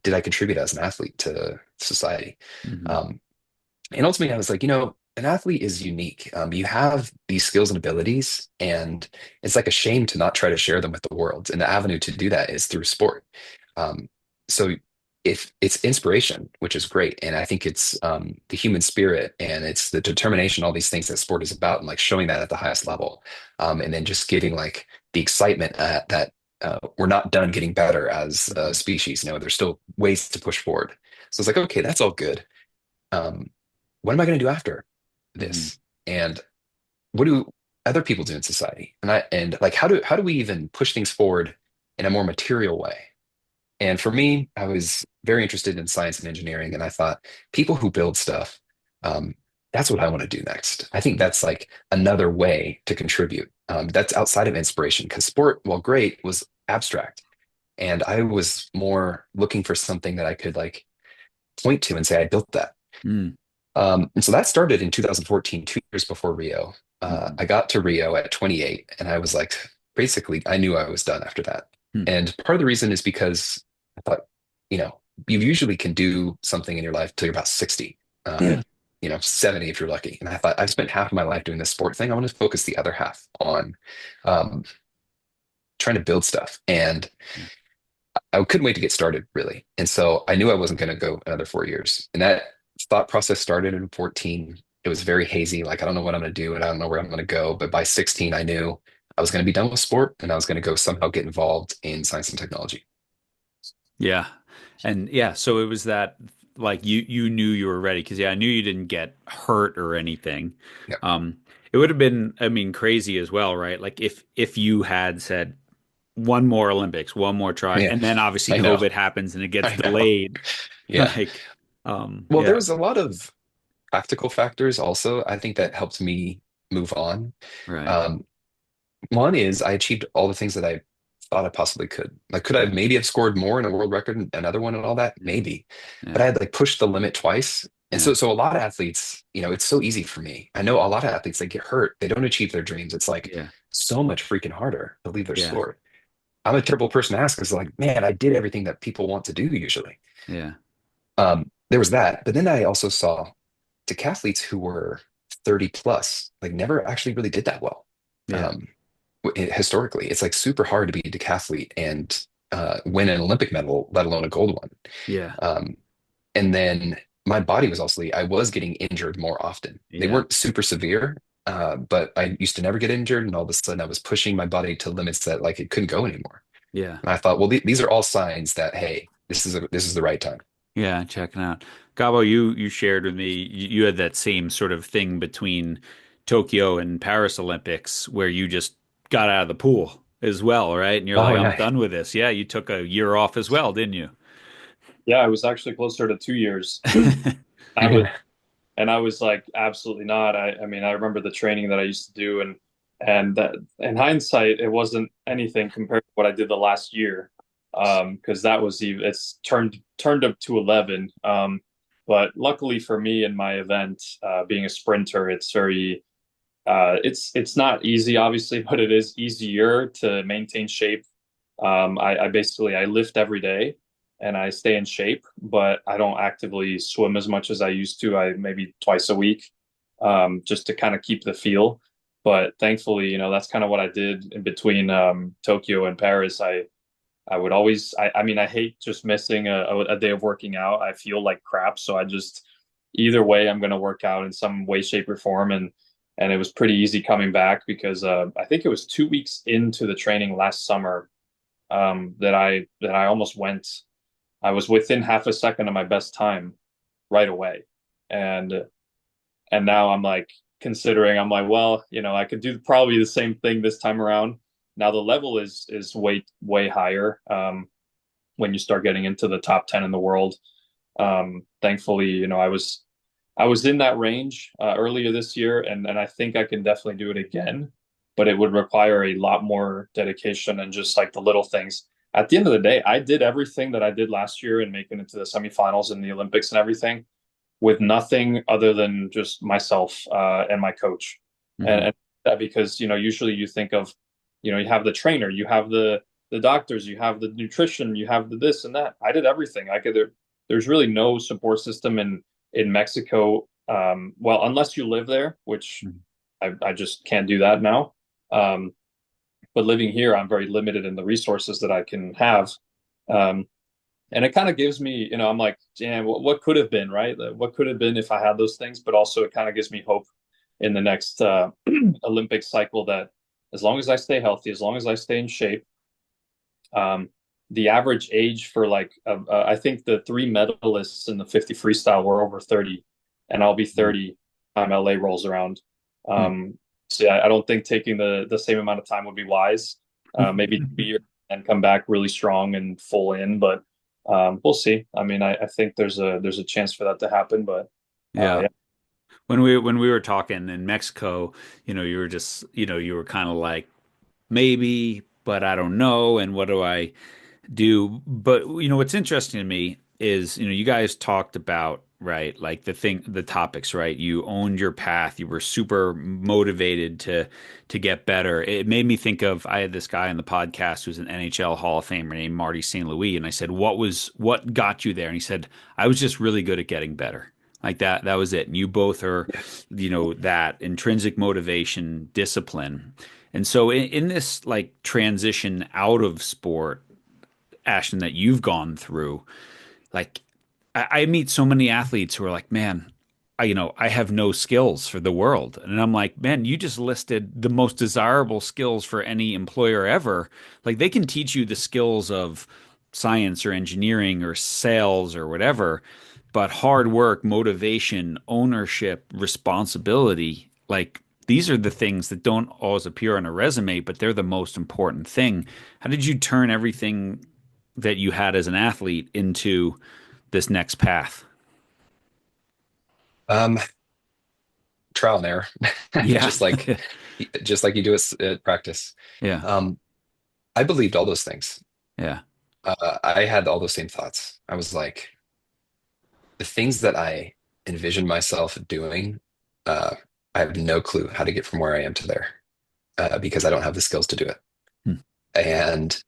did I contribute as an athlete to society? Hmm. Um, and ultimately, I was like, an athlete is unique. You have these skills and abilities, and it's like a shame to not try to share them with the world. And the avenue to do that is through sport. Um, so if it's inspiration, which is great, and I think it's the human spirit and it's the determination, all these things that sport is about, and like showing that at the highest level, and then just giving like the excitement that we're not done getting better as a Hmm. species. There's still ways to push forward. So it's like, okay, that's all good. Um, what am I going to do after Hmm. this? And what do other people do in society? And like how do we even push things forward in a more material way? And for me, I was very interested in science and engineering, and I thought people who build stuff, um, that's what I want to do next. I think that's like another way to contribute. That's outside of inspiration because sport, while great, was abstract, and I was more looking for something that I could like point to and say I built that. Hmm. And so that started in 2014, 2 years before Rio. Hmm. I got to Rio at 28, and I was like, basically, I knew I was done after that. Hmm. And part of the reason is because I thought, you know, you usually can do something in your life till you're about 60, Yeah. 70 if you're lucky. And I thought, I've spent half of my life doing this sport thing. I want to focus the other half on um, trying to build stuff. And I couldn't wait to get started, really. And so I knew I wasn't going to go another 4 years. And that thought process started in 14. It was very hazy. Like, I don't know what I'm going to do and I don't know where I'm going to go. But by 16, I knew I was going to be done with sport and I was going to go somehow get involved in science and technology. Yeah. And yeah, so it was that like you knew you were ready because yeah, I knew you didn't get hurt or anything. Yeah. Um, it would have been, I mean, crazy as well, right? Like if you had said one more Olympics, one more try, Yeah. and then obviously I know. COVID happens and it gets I know. delayed. Yeah. Like, Well, there yeah, was a lot of practical factors also, I think that helped me move on. right. Um, One is I achieved all the things that I thought I possibly could. Like, could I Yeah. maybe have scored more in a world record, and another one, and all that? Yeah. Maybe, but Yeah. I had like pushed the limit twice. And Yeah. so a lot of athletes, it's so easy for me. I know a lot of athletes, they get hurt, they don't achieve their dreams. It's like Yeah. so much freaking harder to leave their Yeah. sport. I'm a terrible person to ask because, like, man, I did everything that people want to do usually. Yeah. There was that, but then I also saw decathletes who were 30 plus, like, never actually really did that well. Yeah. Um, Historically, it's like super hard to be a decathlete and win an Olympic medal, let alone a gold one. Yeah. Um, and then my body was also, I was getting injured more often. They Yeah. weren't super severe, but I used to never get injured. And all of a sudden, I was pushing my body to limits that like it couldn't go anymore. Yeah. And I thought, well, these are all signs that, hey, this is the right time. Yeah, checking out. Gabo, you shared with me you had that same sort of thing between Tokyo and Paris Olympics where you just got out of the pool as well, right? And you're Oh, like, I'm yeah. done with this. Yeah, you took a year off as well, didn't you? Yeah, I was actually closer to 2 years. I was, Yeah. and I was like, absolutely not. I mean, I remember the training that I used to do, and that in hindsight, it wasn't anything compared to what I did the last year. Because that was even it's turned up to 11. But luckily for me in my event, being a sprinter, it's very It's not easy, obviously, but it is easier to maintain shape. I basically I lift every day and I stay in shape, but I don't actively swim as much as I used to. I maybe twice a week, just to kind of keep the feel. But thankfully, that's kind of what I did in between Tokyo and Paris. I would always, I mean, I hate just missing a day of working out. I feel like crap. So I just, either way, I'm going to work out in some way, shape, or form. And it was pretty easy coming back because I think it was 2 weeks into the training last summer that I almost went. I was within half a second of my best time right away. And now I'm like considering, I'm like, well, I could do probably the same thing this time around. Now the level is way higher when you start getting into the top 10 in the world. Thankfully, I was in that range earlier this year, and I think I can definitely do it again, but it would require a lot more dedication and just like the little things. At the end of the day, I did everything that I did last year and making it to the semifinals in the Olympics and everything with nothing other than just myself and my coach. Hmm. And that because, usually you think of, you have the trainer, you have the doctors, you have the nutrition, you have the this and that. I did everything. There's really no support system in Mexico. Well, unless you live there, which I just can't do that now. But living here, I'm very limited in the resources that I can have. And it kind of gives me, I'm like, damn, what could have been, right? What could have been if I had those things? But also, it kind of gives me hope in the next Olympic cycle that as long as I stay healthy, as long as I stay in shape, the average age for I think the three medalists in the 50 freestyle were over 30, and I'll be 30 time LA rolls around. So yeah, I don't think taking the same amount of time would be wise. Maybe 2 years and come back really strong and full in, but we'll see. I mean, I think there's a chance for that to happen, but Yeah. yeah. When we were talking in Mexico, you were just, you were kind of like maybe, but I don't know, and what do I do? But what's interesting to me is, you guys talked about, right, like the topics, right? You owned your path. You were super motivated to get better. It made me think of, I had this guy on the podcast who's an NHL Hall of Famer named Marty St. Louis, and I said, what got you there? And he said, I was just really good at getting better. Like that was it. And you both are, that intrinsic motivation, discipline. And so in this like transition out of sport, Ashton, that you've gone through, like I meet so many athletes who are like, man, I have no skills for the world. And I'm like, man, you just listed the most desirable skills for any employer ever. Like they can teach you the skills of science or engineering or sales or whatever, but hard work, motivation, ownership, responsibility, like these are the things that don't always appear on a resume, but they're the most important thing. How did you turn everything that you had as an athlete into this next path? Um, Trial and error, Yeah. just like just like you do at practice. Yeah. Um, I believed all those things. Yeah. I had all those same thoughts. I was like, the things that I envisioned myself doing, uh, I have no clue how to get from where I am to there, because I don't have the skills to do it. Hmm. And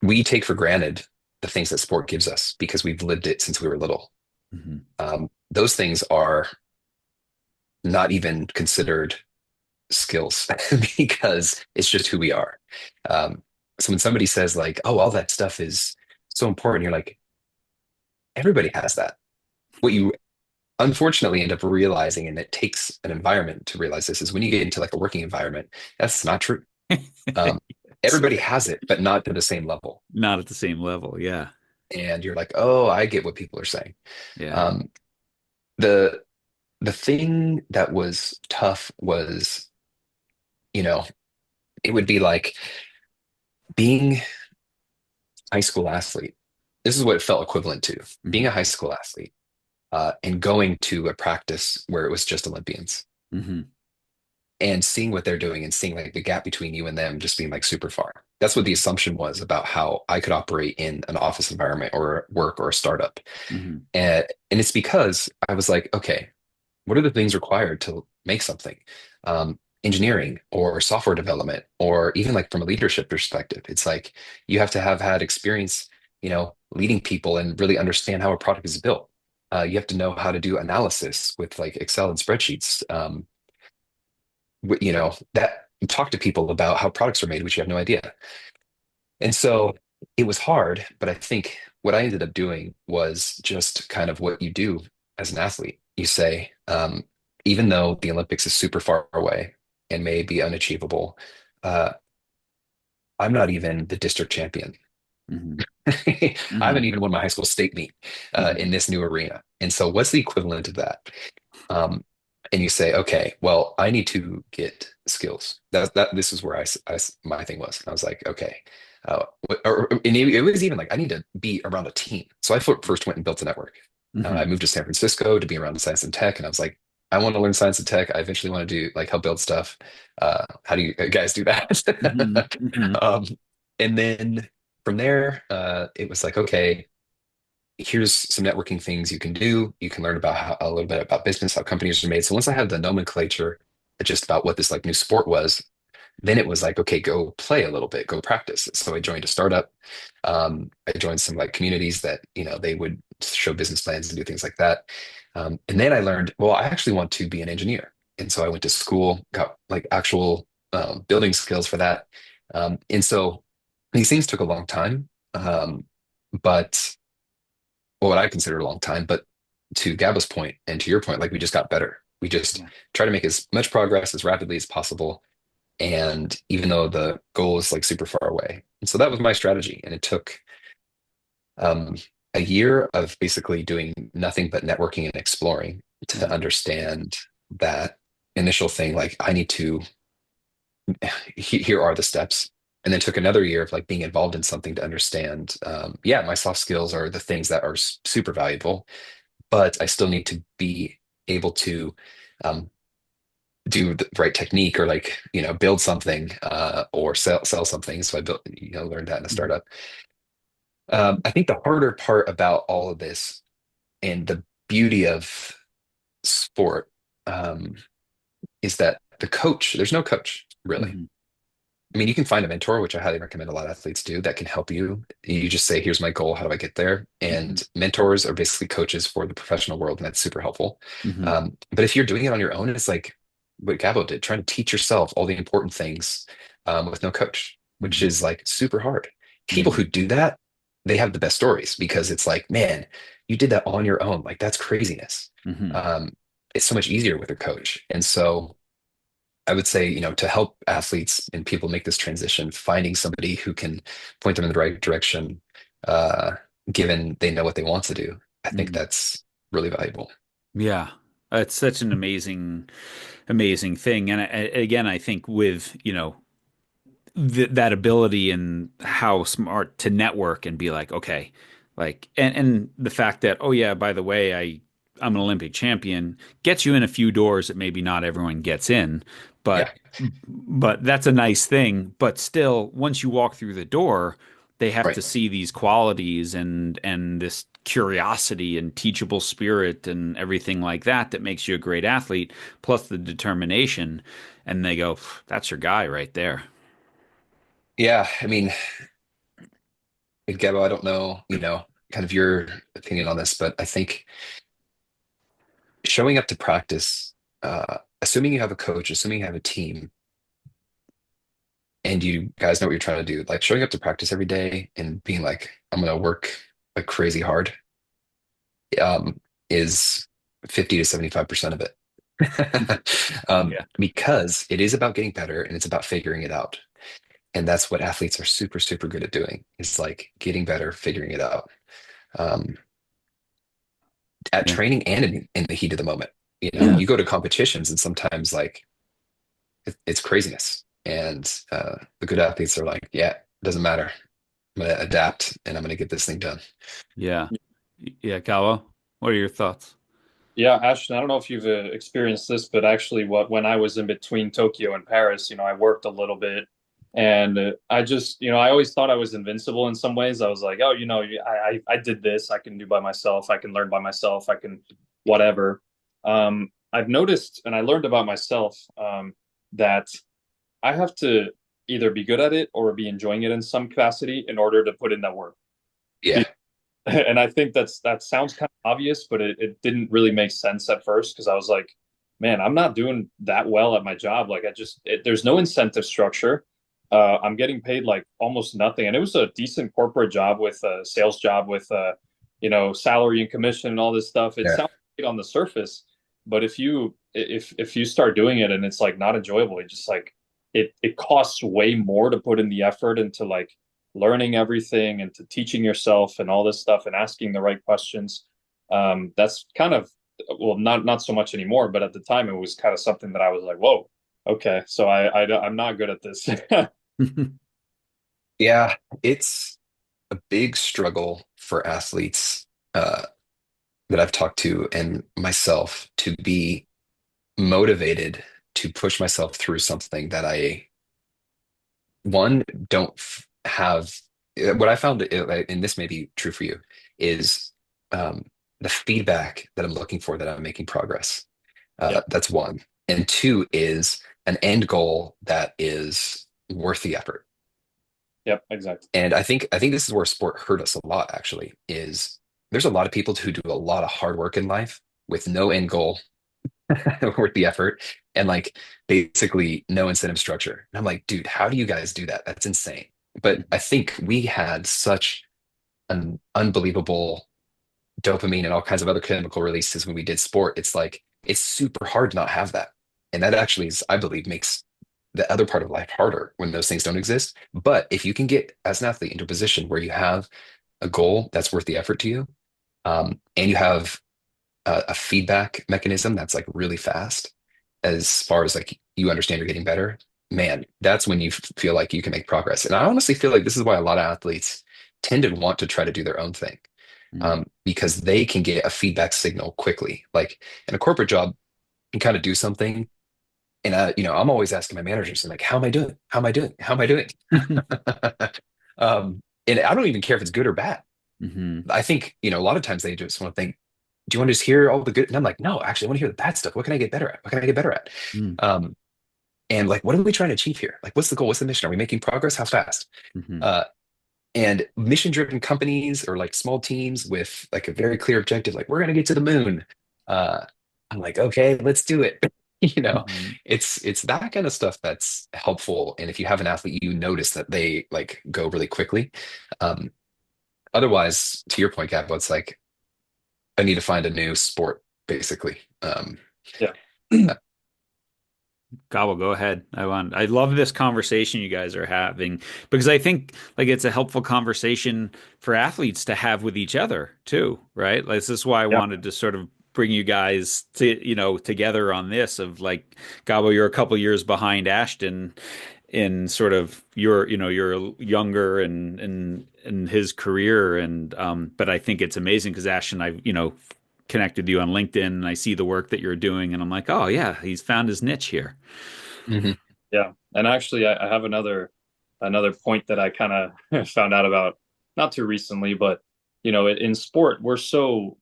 we take for granted the things that sport gives us because we've lived it since we were little. Hmm. Those things are not even considered skills because it's just who we are. So when somebody says like, "Oh, all that stuff is so important," you're like, everybody has that. What you unfortunately end up realizing, and it takes an environment to realize this, is when you get into like a working environment, that's not true. Um, Everybody has it, but not to the same level. Not at the same level. Yeah. And you're like, "Oh, I get what people are saying." Yeah. Um, the the thing that was tough was, you know, it would be like being high school athlete. This is what it felt equivalent to being Hmm. a high school athlete, and going to a practice where it was just Olympians Hmm. and seeing what they're doing and seeing like the gap between you and them just being like super far. That's what the assumption was about how I could operate in an office environment or work or a startup. Hmm. And it's because I was like, okay, what are the things required to make something? engineering or software development, or even like from a leadership perspective. It's like you have to have had experience, leading people and really understand how a product is built. You have to know how to do analysis with like Excel and spreadsheets. That you talk to people about how products are made, which you have no idea. And so it was hard, but I think what I ended up doing was just kind of what you do as an athlete. You say, even though the Olympics is super far away and may be unachievable, uh, I'm not even the district champion. Hmm. I Hmm. haven't even won my high school state meet Hmm. in this new arena. And so, what's the equivalent of that? Um, and you say, okay, well, I need to get skills. This is where my thing was. I was like, okay, and it was even like I need to be around a team. So I first went and built a network. I Hmm. moved to San Francisco to be around science and tech, and I was like, I want to learn science and tech. I eventually want to do like help build stuff. How do you guys do Hmm. that? Hmm. um, and then from there, it was like, okay, here's some networking things you can do. You can learn about a little bit about business, how companies are made. So once I had the nomenclature just about what this like new sport was, then it was like, okay, go play a little bit, go practice. So I joined a startup. I joined some like communities that, they would show business plans and do things like that. And then I learned, well, I actually want to be an engineer. And so I went to school, got like actual building skills for that. And so these things took a long time. But well, what I consider a long time, but to Gaba's point and to your point, like we just got better. We just Yeah. try to make as much progress as rapidly as possible. And even though the goal is like super far away. And so that was my strategy. And it took um, a year of basically doing nothing but networking and exploring to Yeah. understand that initial thing. Like, I need to, here are the steps. And then took another year of like being involved in something to understand, yeah, my soft skills are the things that are super valuable, but I still need to be able to um, do the right technique or like build something or sell something. So I built learned that in a Hmm. startup. I think the harder part about all of this and the beauty of sport um, is that there's no coach really. Hmm. I mean, you can find a mentor, which I highly recommend a lot of athletes do, that can help you. You just say, here's my goal. How do I get there? Hmm. And mentors are basically coaches for the professional world, and that's super helpful. Hmm. But if you're doing it on your own, it's like what Gabo did, trying to teach yourself all the important things with no coach, which Hmm. is like super hard. People Hmm. who do that, they have the best stories because it's like, man, you did that on your own. Like that's craziness. Hmm. Um, it's so much easier with a coach. And so I would say, to help athletes and people make this transition, finding somebody who can point them in the right direction, uh, given they know what they want to do, I think Hmm. that's really valuable. Yeah. It's such an amazing thing. And again, I think with, that ability and how smart to network and be like, okay, like, and the fact that, oh yeah, by the way, I'm an Olympic champion gets you in a few doors that maybe not everyone gets in, Yeah, but that's a nice thing. But still, once you walk through the door, they have right. to see these qualities and this curiosity and teachable spirit and everything like that that makes you a great athlete, plus the determination. And they go, that's your guy right there. Yeah, I mean, Gabo, I don't know, kind of your opinion on this, but I think showing up to practice, assuming you have a coach, assuming you have a team, and you guys know what you're trying to do, like showing up to practice every day and being like, I'm gonna work like crazy hard, is 50 to 75% of it. Yeah. Because it is about getting better and it's about figuring it out. And that's what athletes are super, super good at doing. It's like getting better, figuring it out um, at Yeah. training and in the heat of the moment. Yeah. You go to competitions and sometimes like it's craziness. And the good athletes are like, yeah, it doesn't matter. I'm going to adapt and I'm going to get this thing done. Yeah. Yeah. Kawa, what are your thoughts? Yeah, Ashton, I don't know if you've experienced this, but actually, when I was in between Tokyo and Paris, I worked a little bit, and I just, I always thought I was invincible in some ways. I was like, oh, I did this, I can do by myself, I can learn by myself, I can whatever. I've noticed, and I learned about myself. that I have to either be good at it or be enjoying it in some capacity in order to put in that work. Yeah. And I think that sounds kind of obvious, but it didn't really make sense at first because I was like, man, I'm not doing that well at my job. Like there's no incentive structure. I'm getting paid like almost nothing, and it was a decent corporate job with a sales job with salary and commission and all this stuff. It Yeah. sounds great on the surface, but if you start doing it and it's like not enjoyable, it just like it costs way more to put in the effort into like learning everything and to teaching yourself and all this stuff and asking the right questions. That's kind of, well, not so much anymore, but at the time it was kind of something that I was like, whoa, okay, so I'm not good at this. Yeah. It's a big struggle for athletes that I've talked to and myself to be motivated to push myself through something that one, don't have. What I found, and this may be true for you, is um, the feedback that I'm looking for that I'm making progress. Yep. That's one. And two is an end goal that is worth the effort. Yep, exactly. And I think this is where sport hurt us a lot, actually, is there's a lot of people who do a lot of hard work in life with no end goal worth the effort and like basically no incentive structure. And I'm like, dude, how do you guys do that? That's insane. But I think we had such an unbelievable dopamine and all kinds of other chemical releases when we did sport. It's like it's super hard to not have that. And that actually is, I believe, makes the other part of life harder when those things don't exist. But if you can get as an athlete into a position where you have a goal that's worth the effort to you, and you have a feedback mechanism that's like really fast, as far as like you understand you're getting better, man, that's when you feel like you can make progress. And I honestly feel like this is why a lot of athletes tend to want to try to do their own thing, because they can get a feedback signal quickly. Like in a corporate job, you kind of do something. And I'm always asking my managers, I'm like, how am I doing? How am I doing? How am I doing? And I don't even care if it's good or bad. Hmm. I think, a lot of times they just want to think, do you want to just hear all the good? And I'm like, no, actually, I want to hear the bad stuff. What can I get better at? What can I get better at? Um, and like, what are we trying to achieve here? Like, what's the goal? What's the mission? Are we making progress? How fast? Hmm. Uh, and mission-driven companies or like small teams with like a very clear objective, like we're going to get to the moon. Uh, I'm like, okay, let's do it. You know, Hmm. it's that kind of stuff that's helpful. And if you have an athlete, you notice that they like go really quickly. Um, Otherwise, to your point, Gab, it's like I need to find a new sport, basically. Yeah. Gobble, go ahead. I love this conversation you guys are having because I think like it's a helpful conversation for athletes to have with each other too, right? Like this is why I Yeah. wanted to sort of bring you guys to, together on this of like Gobble, you're a couple years behind Ashton in sort of you're younger and in his career and but I think it's amazing because Ashton I connected you on LinkedIn and I see the work that you're doing and I'm like, oh yeah, he's found his niche here. Mhm. Yeah. And actually, I have another point that I kind of found out about not too recently, but in sport, we're so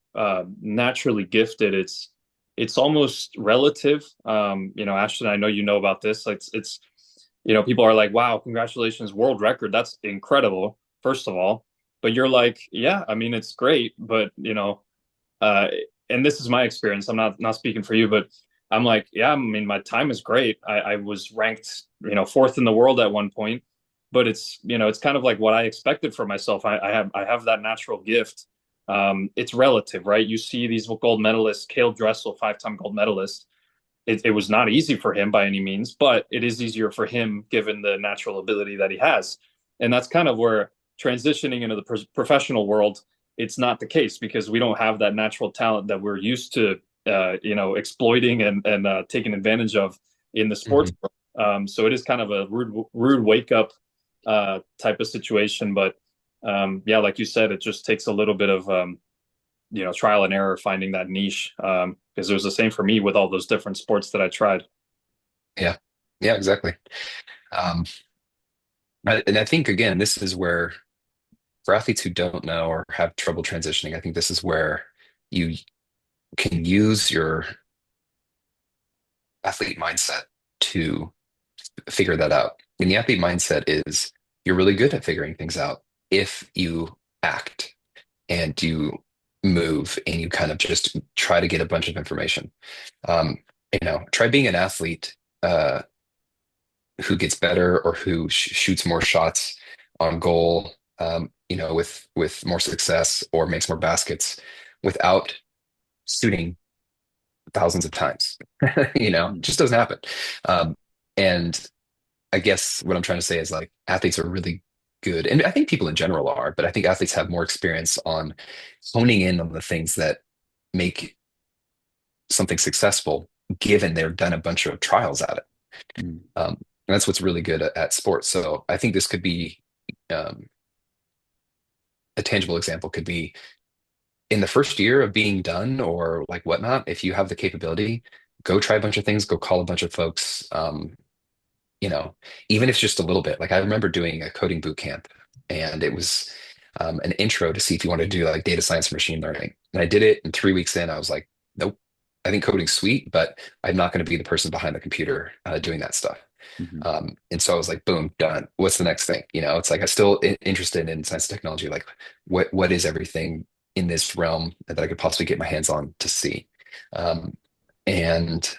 naturally gifted. It's almost relative. Ashton, I know you know about this. People are like, "Wow, congratulations, world record. That's incredible." First of all, but you're like, "Yeah, I mean, it's great, but uh, and this is my experience. I'm not speaking for you, but I'm like, yeah, I mean, my time is great. I was ranked, fourth in the world at one point, but it's kind of like what I expected for myself. I have that natural gift. It's relative, right? You see these gold medalists, Cale Dressel, five-time gold medalist. It was not easy for him by any means, but it is easier for him given the natural ability that he has. And that's kind of where transitioning into the professional world, it's not the case because we don't have that natural talent that we're used to, exploiting and taking advantage of in the sports Mhm. world. So it is kind of a rude wake up type of situation. But yeah, like you said, it just takes a little bit of trial and error finding that niche. Because it was the same for me with all those different sports that I tried. Yeah, yeah, exactly. Um, and I think again, this is where for athletes who don't know or have trouble transitioning, I think this is where you can use your athlete mindset to figure that out. And the athlete mindset is you're really good at figuring things out if you act and you move and you kind of just try to get a bunch of information. Um, try being an athlete who gets better or who shoots more shots on goal, with more success or makes more baskets without shooting thousands of times. It Mm. just doesn't happen. Um, and I guess what I'm trying to say is like athletes are really good, and I think people in general are, but I think athletes have more experience on honing in on the things that make something successful, given they've done a bunch of trials at it. Mm. And that's what's really good at sports. So I think this could be um, a tangible example could be in the first year of being done or like whatnot, if you have the capability, go try a bunch of things, go call a bunch of folks, you know, even if it's just a little bit. Like I remember doing a coding boot camp and it was an intro to see if you want to do like data science and machine learning. And I did it, and 3 weeks in, I was like, nope, I think coding's sweet, but I'm not going to be the person behind the computer doing that stuff. Mhm. And so I was like, boom, done. What's the next thing? It's like I still interested in science and technology. Like, what is everything in this realm that I could possibly get my hands on to see? Um, and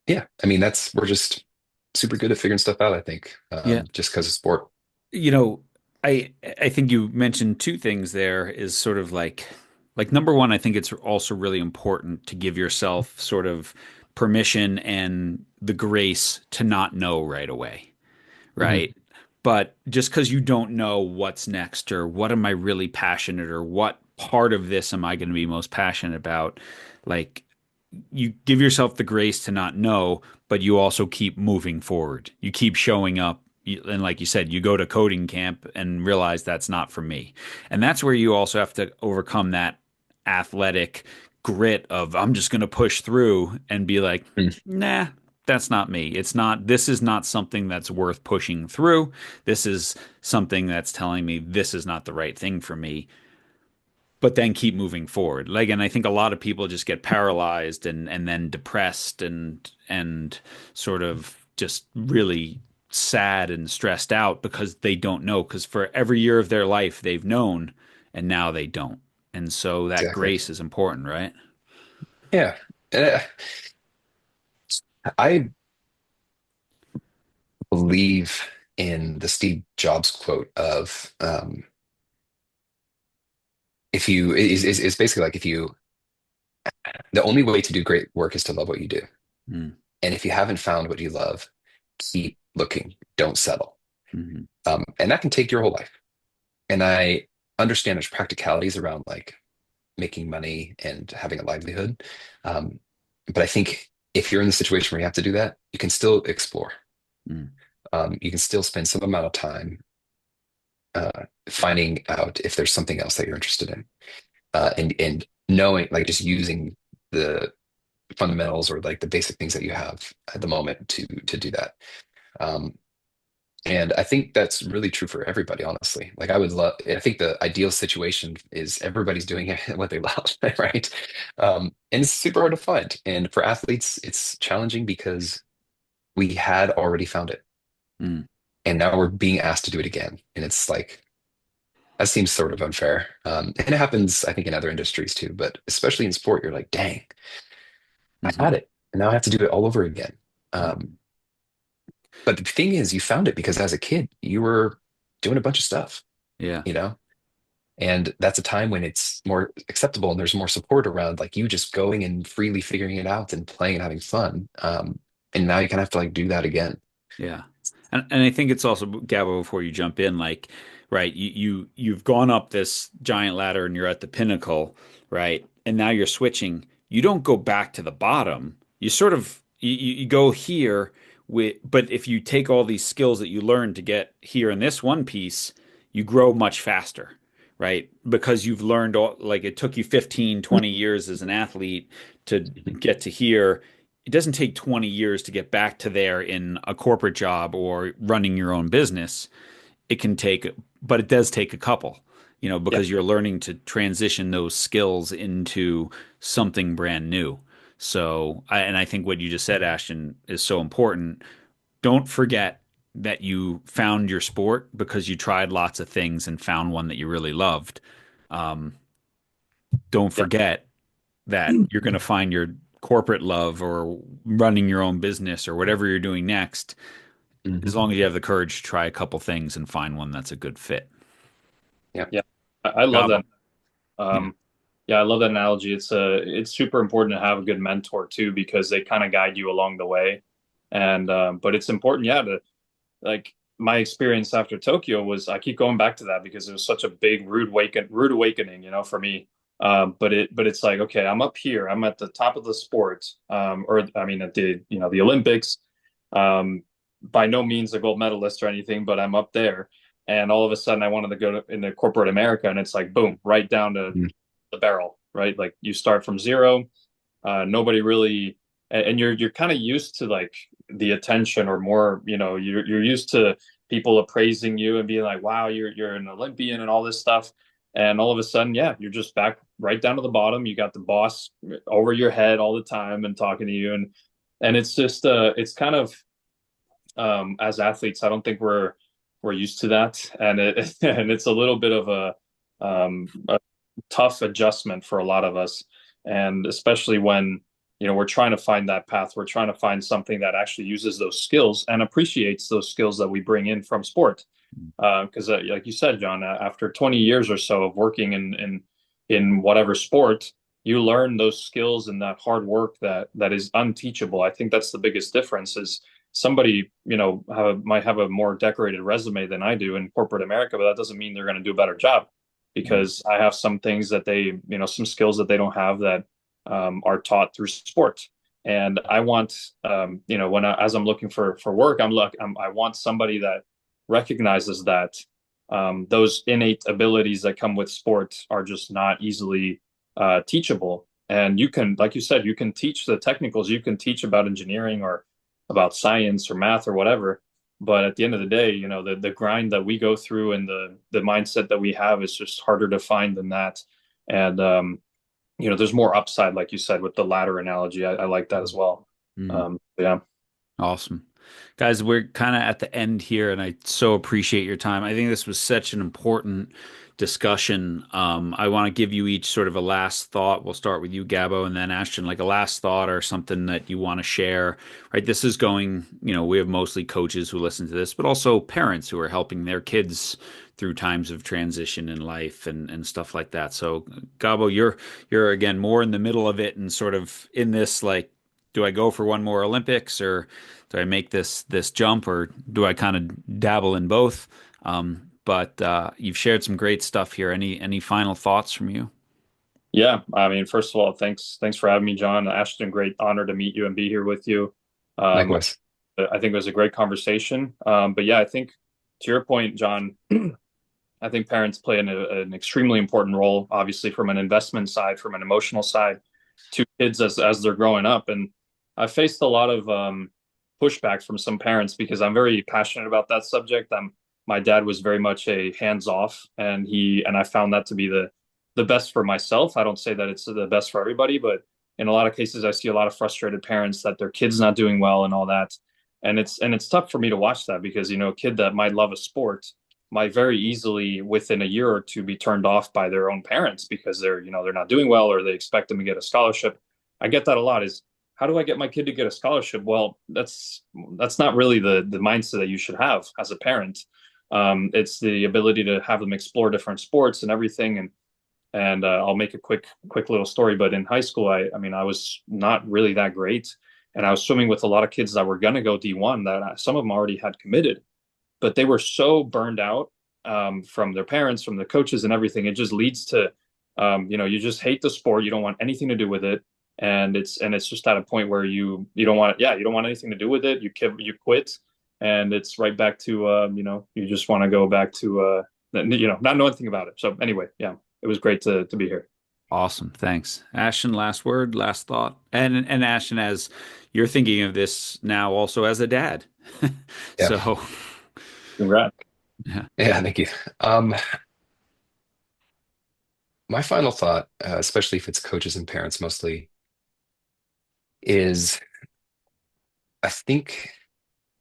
yeah, I mean, we're just super good at figuring stuff out. I think Yeah. just because of sport. You know, I think you mentioned two things there is sort of like number one, I think it's also really important to give yourself sort of permission and the grace to not know right away, Mhm. right? But just because you don't know what's next or what am I really passionate or what part of this am I going to be most passionate about, like you give yourself the grace to not know, but you also keep moving forward. You keep showing up. And like you said, you go to coding camp and realize that's not for me. And that's where you also have to overcome that athletic grit of I'm just going to push through and be like, Mm. nah, that's not me. This is not something that's worth pushing through. This is something that's telling me this is not the right thing for me, but then keep moving forward. Like, and I think a lot of people just get paralyzed and then depressed and sort of just really sad and stressed out because they don't know. Because for every year of their life they've known, and now they don't. And so that Exactly. grace is important, right? Yeah. Uh, I believe in the Steve Jobs quote of if you is basically like if you the only way to do great work is to love what you do. Mm. And if you haven't found what you love, keep looking. Don't settle. Hmm. And that can take your whole life. And I understand there's practicalities around like making money and having a livelihood. Um, but I think if you're in the situation where you have to do that, you can still explore. Mm. You can still spend some amount of time finding out if there's something else that you're interested in, and knowing, like, just using the fundamentals or like the basic things that you have at the moment to do that. Um, and I think that's really true for everybody, honestly. Like I think the ideal situation is everybody's doing what they love, right? And it's super hard to find. And for athletes, it's challenging because we had already found it. Mm. And now we're being asked to do it again. And it's like, that seems sort of unfair. And it happens, I think, in other industries too, but especially in sport, you're like, dang, I Hmm. had it. And now I have to do it all over again. Um, Hmm. but the thing is, you found it because as a kid, you were doing a bunch of stuff, Yeah. you know? And that's a time when it's more acceptable and there's more support around like you just going and freely figuring it out and playing and having fun. And now you kind of have to like do that again. Yeah. And I think it's also, Gabo, before you jump in, like, right, you've gone up this giant ladder and you're at the pinnacle, right? And now you're switching. You don't go back to the bottom. You sort of you go here with, but if you take all these skills that you learned to get here in this one piece, you grow much faster, right? Because you've learned all, like it took you 15, 20 years as an athlete to get to here. It doesn't take 20 years to get back to there in a corporate job or running your own business. It can take, but it does take a couple, Yeah. because you're learning to transition those skills into something brand new. So, and I think what you just said, Ashton, is so important. don't forget that you found your sport because you tried lots of things and found one that you really loved. Um, don't Yeah. forget that you're going to find your corporate love or running your own business or whatever you're doing next, as Hmm. long as you have the courage to try a couple things and find one that's a good fit. Yeah. Yeah. I love Gabo. that. Yeah. Um, yeah, I love that analogy. It's super important to have a good mentor too, because they kind of guide you along the way. And but it's important, yeah, to like my experience after Tokyo was I keep going back to that because it was such a big rude awakening, for me. But it's like, okay, I'm up here, I'm at the top of the sport, or I mean at the Olympics. Um, by no means a gold medalist or anything, but I'm up there. And all of a sudden I wanted to into corporate America, and it's like boom, right down to Mm. the barrel, right? Like you start from zero. Nobody really, and you're kind of used to like the attention, or more, you're used to people appraising you and being like, wow, you're an Olympian and all this stuff. And all of a sudden, yeah, you're just back right down to the bottom. You got the boss over your head all the time and talking to you, and it's just it's kind of as athletes, I don't think we're used to that, and and it's a little bit of a tough adjustment for a lot of us, and especially when we're trying to find that path, we're trying to find something that actually uses those skills and appreciates those skills that we bring in from sport. Because like you said, John, after 20 years or so of working in whatever sport, you learn those skills and that hard work that is unteachable. I think that's the biggest difference. Is somebody might have a more decorated resume than I do in corporate America, but that doesn't mean they're going to do a better job, because I have some things that some skills that they don't have, that are taught through sport. And I want, as I'm looking for work, I want somebody that recognizes that those innate abilities that come with sport are just not easily teachable. And you can, like you said, you can teach the technicals, you can teach about engineering or about science or math or whatever. But at the end of the day, the grind that we go through and the mindset that we have is just harder to find than that. And there's more upside, like you said, with the ladder analogy. I like that as well. Mm. Yeah. Awesome. Guys, we're kind of at the end here, and I so appreciate your time. I think this was such an important discussion. I want to give you each sort of a last thought. We'll start with you, Gabo, and then Ashton, like a last thought or something that you want to share, right? This is going, we have mostly coaches who listen to this, but also parents who are helping their kids through times of transition in life and stuff like that. So, Gabo, you're again more in the middle of it and sort of in this like, do I go for one more Olympics, or do I make this jump, or do I kind of dabble in both? But you've shared some great stuff here. Any final thoughts from you? Yeah. I mean, first of all, thanks for having me, John. Ashton, great honor to meet you and be here with you. Um, Likewise. I think it was a great conversation. But yeah, I think to your point, John, I think parents play an extremely important role, obviously from an investment side, from an emotional side, to kids as they're growing up. And I faced a lot of pushback from some parents because I'm very passionate about that subject. My dad was very much a hands off, and I found that to be the best for myself. I don't say that it's the best for everybody, but in a lot of cases, I see a lot of frustrated parents that their kid's not doing well and all that. And it's tough for me to watch that, because a kid that might love a sport might very easily within a year or two be turned off by their own parents because they're not doing well, or they expect them to get a scholarship. I get that a lot. Is how do I get my kid to get a scholarship? Well, that's not really the mindset that you should have as a parent. It's the ability to have them explore different sports and everything. And I'll make a quick little story. But in high school, I mean, I was not really that great, and I was swimming with a lot of kids that were going to go D1, that some of them already had committed, but they were so burned out from their parents, from the coaches, and everything. It just leads to, you just hate the sport. You don't want anything to do with it, and it's just at a point where you don't want, yeah, you don't want anything to do with it. You quit, and it's right back to you just want to go back to not know anything about it. So anyway, yeah, it was great to be here. Awesome. Thanks. Ashton, last word, last thought. And Ashton, as you're thinking of this now also as a dad. Yeah. So, Congrats. yeah. Yeah, thank you. Um, my final thought, especially if it's coaches and parents mostly, is I think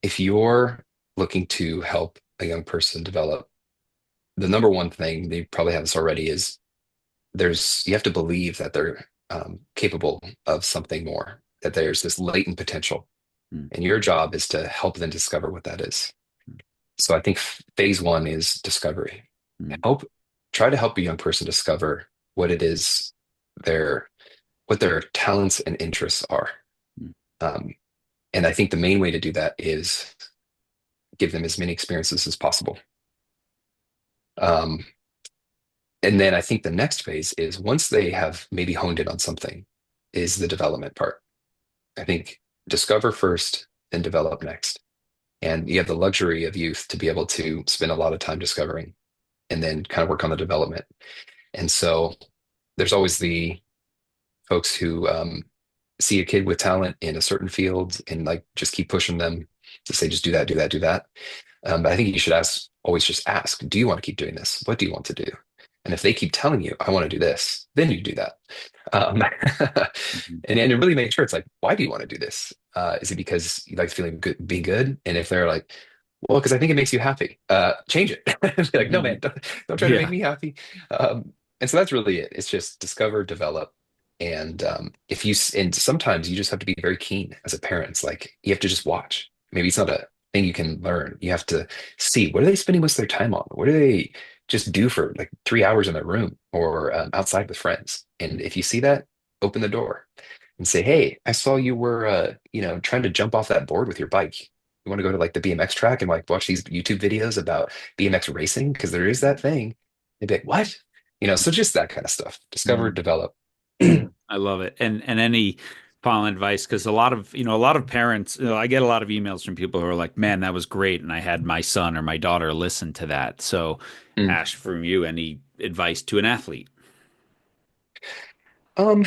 if you're looking to help a young person develop, the number one thing, they probably have this already, is you have to believe that they're capable of something more, that there's this latent potential, Mm, and your job is to help them discover what that is. So I think phase one is discovery. mm, Help Try to help a young person discover what it is their what their talents and interests are. mm, Um, and I think the main way to do that is give them as many experiences as possible. Um, and then I think the next phase is, once they have maybe honed in on something, is the development part. I think discover first, then develop next. And you have the luxury of youth to be able to spend a lot of time discovering and then kind of work on the development. And so there's always the folks who see a kid with talent in a certain field and like just keep pushing them to say, just do that, do that, do that. But I think you should always just ask, do you want to keep doing this? What do you want to do? And if they keep telling you, I want to do this, then you do that. Um, mhm. and really make sure it's like, why do you want to do this? Is it because you like feeling good, being good? And if they're like, well, because I think it makes you happy, change it. Be like, no, man, don't try to make Yeah. me happy. And so that's really it. It's just discover, develop. And and sometimes you just have to be very keen as a parent. It's like you have to just watch. Maybe it's not a thing you can learn. You have to see, what are they spending most of their time on? What do they just do for like 3 hours in their room or outside with friends? And if you see that, open the door and say, hey, I saw you were, trying to jump off that board with your bike. You want to go to like the BMX track and like watch these YouTube videos about BMX racing? Because there is that thing. They'd be like, what? So just that kind of stuff. Discover, Mm. develop. I love it. And any final advice, because a lot of parents, I get a lot of emails from people who are like, "Man, that was great," and I had my son or my daughter listen to that. So, Mm. Ash, from you, any advice to an athlete? Um,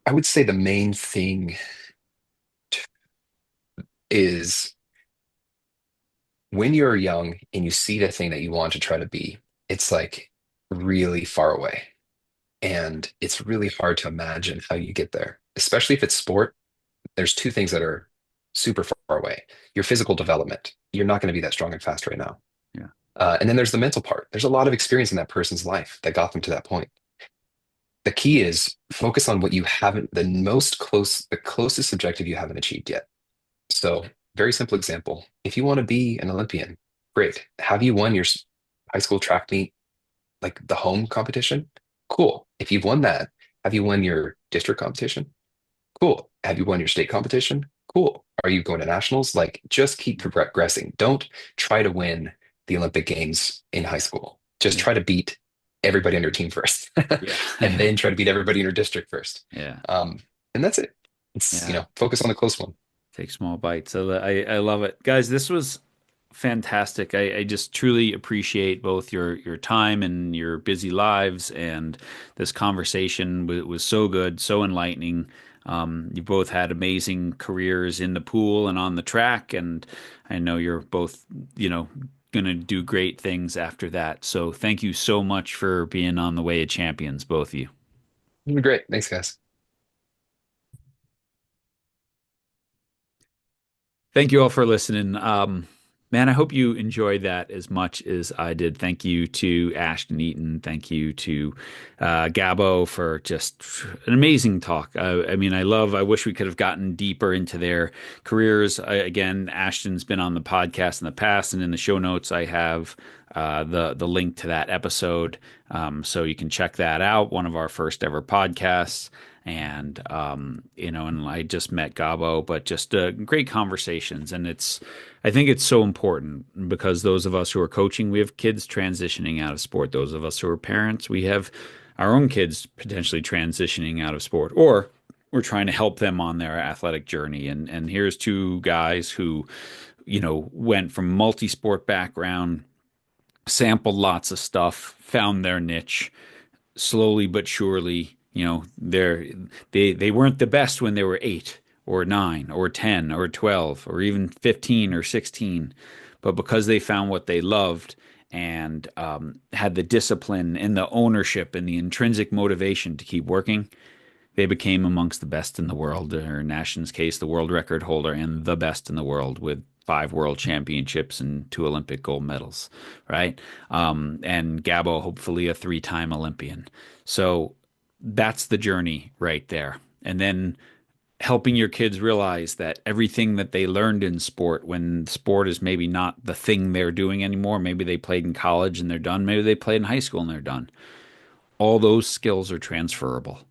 I would say the main thing is, when you're young and you see the thing that you want to try to be, it's like really far away. And it's really hard to imagine how you get there, especially if it's sport. There's two things that are super far away: your physical development. You're not going to be that strong and fast right now. Yeah. And then there's the mental part. There's a lot of experience in that person's life that got them to that point. The key is focus on what you haven't, the closest objective you haven't achieved yet. So, very simple example. If you want to be an Olympian, great. Have you won your high school track meet, like the home competition? Cool. If you've won that, have you won your district competition? Cool. Have you won your state competition? Cool. Are you going to nationals? Like, just keep progressing. Don't try to win the Olympic Games in high school. Just Yeah. try to beat everybody on your team first, Yeah. and then try to beat everybody in your district first. Yeah. And that's it. It's, Yeah. focus on the close one. Take small bites. I love it. Guys, this was fantastic. I just truly appreciate both your time and your busy lives, and this conversation was so good, so enlightening. You both had amazing careers in the pool and on the track, and I know you're both, going to do great things after that. So thank you so much for being on the Way of Champions, both of you. Great. Thanks, guys. Thank you all for listening. Man, I hope you enjoyed that as much as I did. Thank you to Ashton Eaton. Thank you to Gabo for just an amazing talk. I wish we could have gotten deeper into their careers. Again, Ashton's been on the podcast in the past, and in the show notes, I have the link to that episode. So you can check that out. One of our first ever podcasts. And I just met Gabo, but just great conversations. And I think it's so important, because those of us who are coaching, we have kids transitioning out of sport. Those of us who are parents, we have our own kids potentially transitioning out of sport, or we're trying to help them on their athletic journey. And here's two guys who, went from multi-sport background, sampled lots of stuff, found their niche slowly but surely. They weren't the best when they were 8 or 9 or 10 or 12 or even 15 or 16, but because they found what they loved, and had the discipline and the ownership and the intrinsic motivation to keep working, they became amongst the best in the world, or in Ashton's case, the world record holder and the best in the world with 5 world championships and 2 Olympic gold medals, right? And Gabo, hopefully a 3-time Olympian. So that's the journey right there. And then helping your kids realize that everything that they learned in sport, when sport is maybe not the thing they're doing anymore, maybe they played in college and they're done, maybe they played in high school and they're done. All those skills are transferable,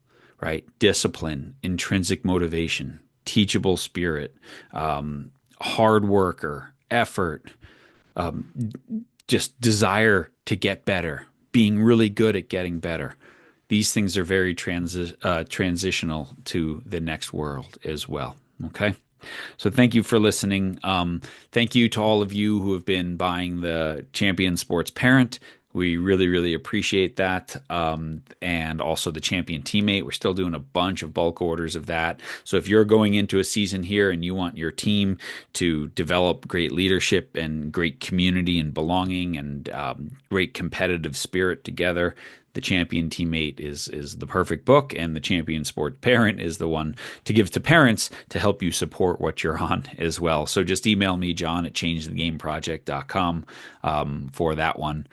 right? Discipline, intrinsic motivation, teachable spirit, hard worker, effort, um, just desire to get better, being really good at getting better. These things are very transitional to the next world as well. Okay. So thank you for listening. Thank you to all of you who have been buying the Champion Sports Parent. We really, really appreciate that. And also the Champion Teammate. We're still doing a bunch of bulk orders of that. So if you're going into a season here and you want your team to develop great leadership and great community and belonging and great competitive spirit together, the Champion Teammate is the perfect book, and the Champion Sport Parent is the one to give to parents to help you support what you're on as well. So just email me, John at changethegameproject.com, for that one.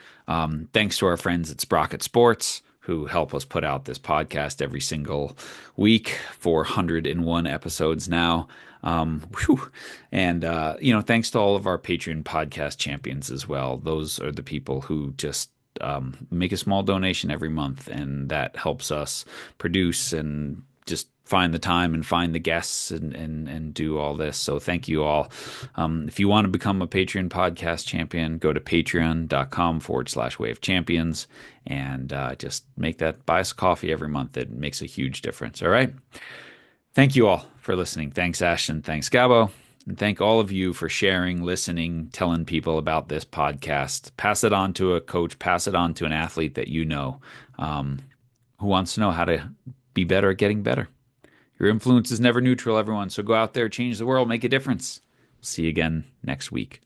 Thanks to our friends at Sprocket Sports, who help us put out this podcast every single week, 401 episodes now. And, thanks to all of our Patreon podcast champions as well. Those are the people who just make a small donation every month, and that helps us produce and just find the time and find the guests and do all this. So thank you all. If you want to become a Patreon podcast champion, go to patreon.com/way of champions and just buy us coffee every month. It makes a huge difference. All right. Thank you all for listening. Thanks, Ashton. Thanks, Gabo. And thank all of you for sharing, listening, telling people about this podcast. Pass it on to a coach, pass it on to an athlete that you know, who wants to know how to be better at getting better. Your influence is never neutral, everyone. So go out there, change the world, make a difference. See you again next week.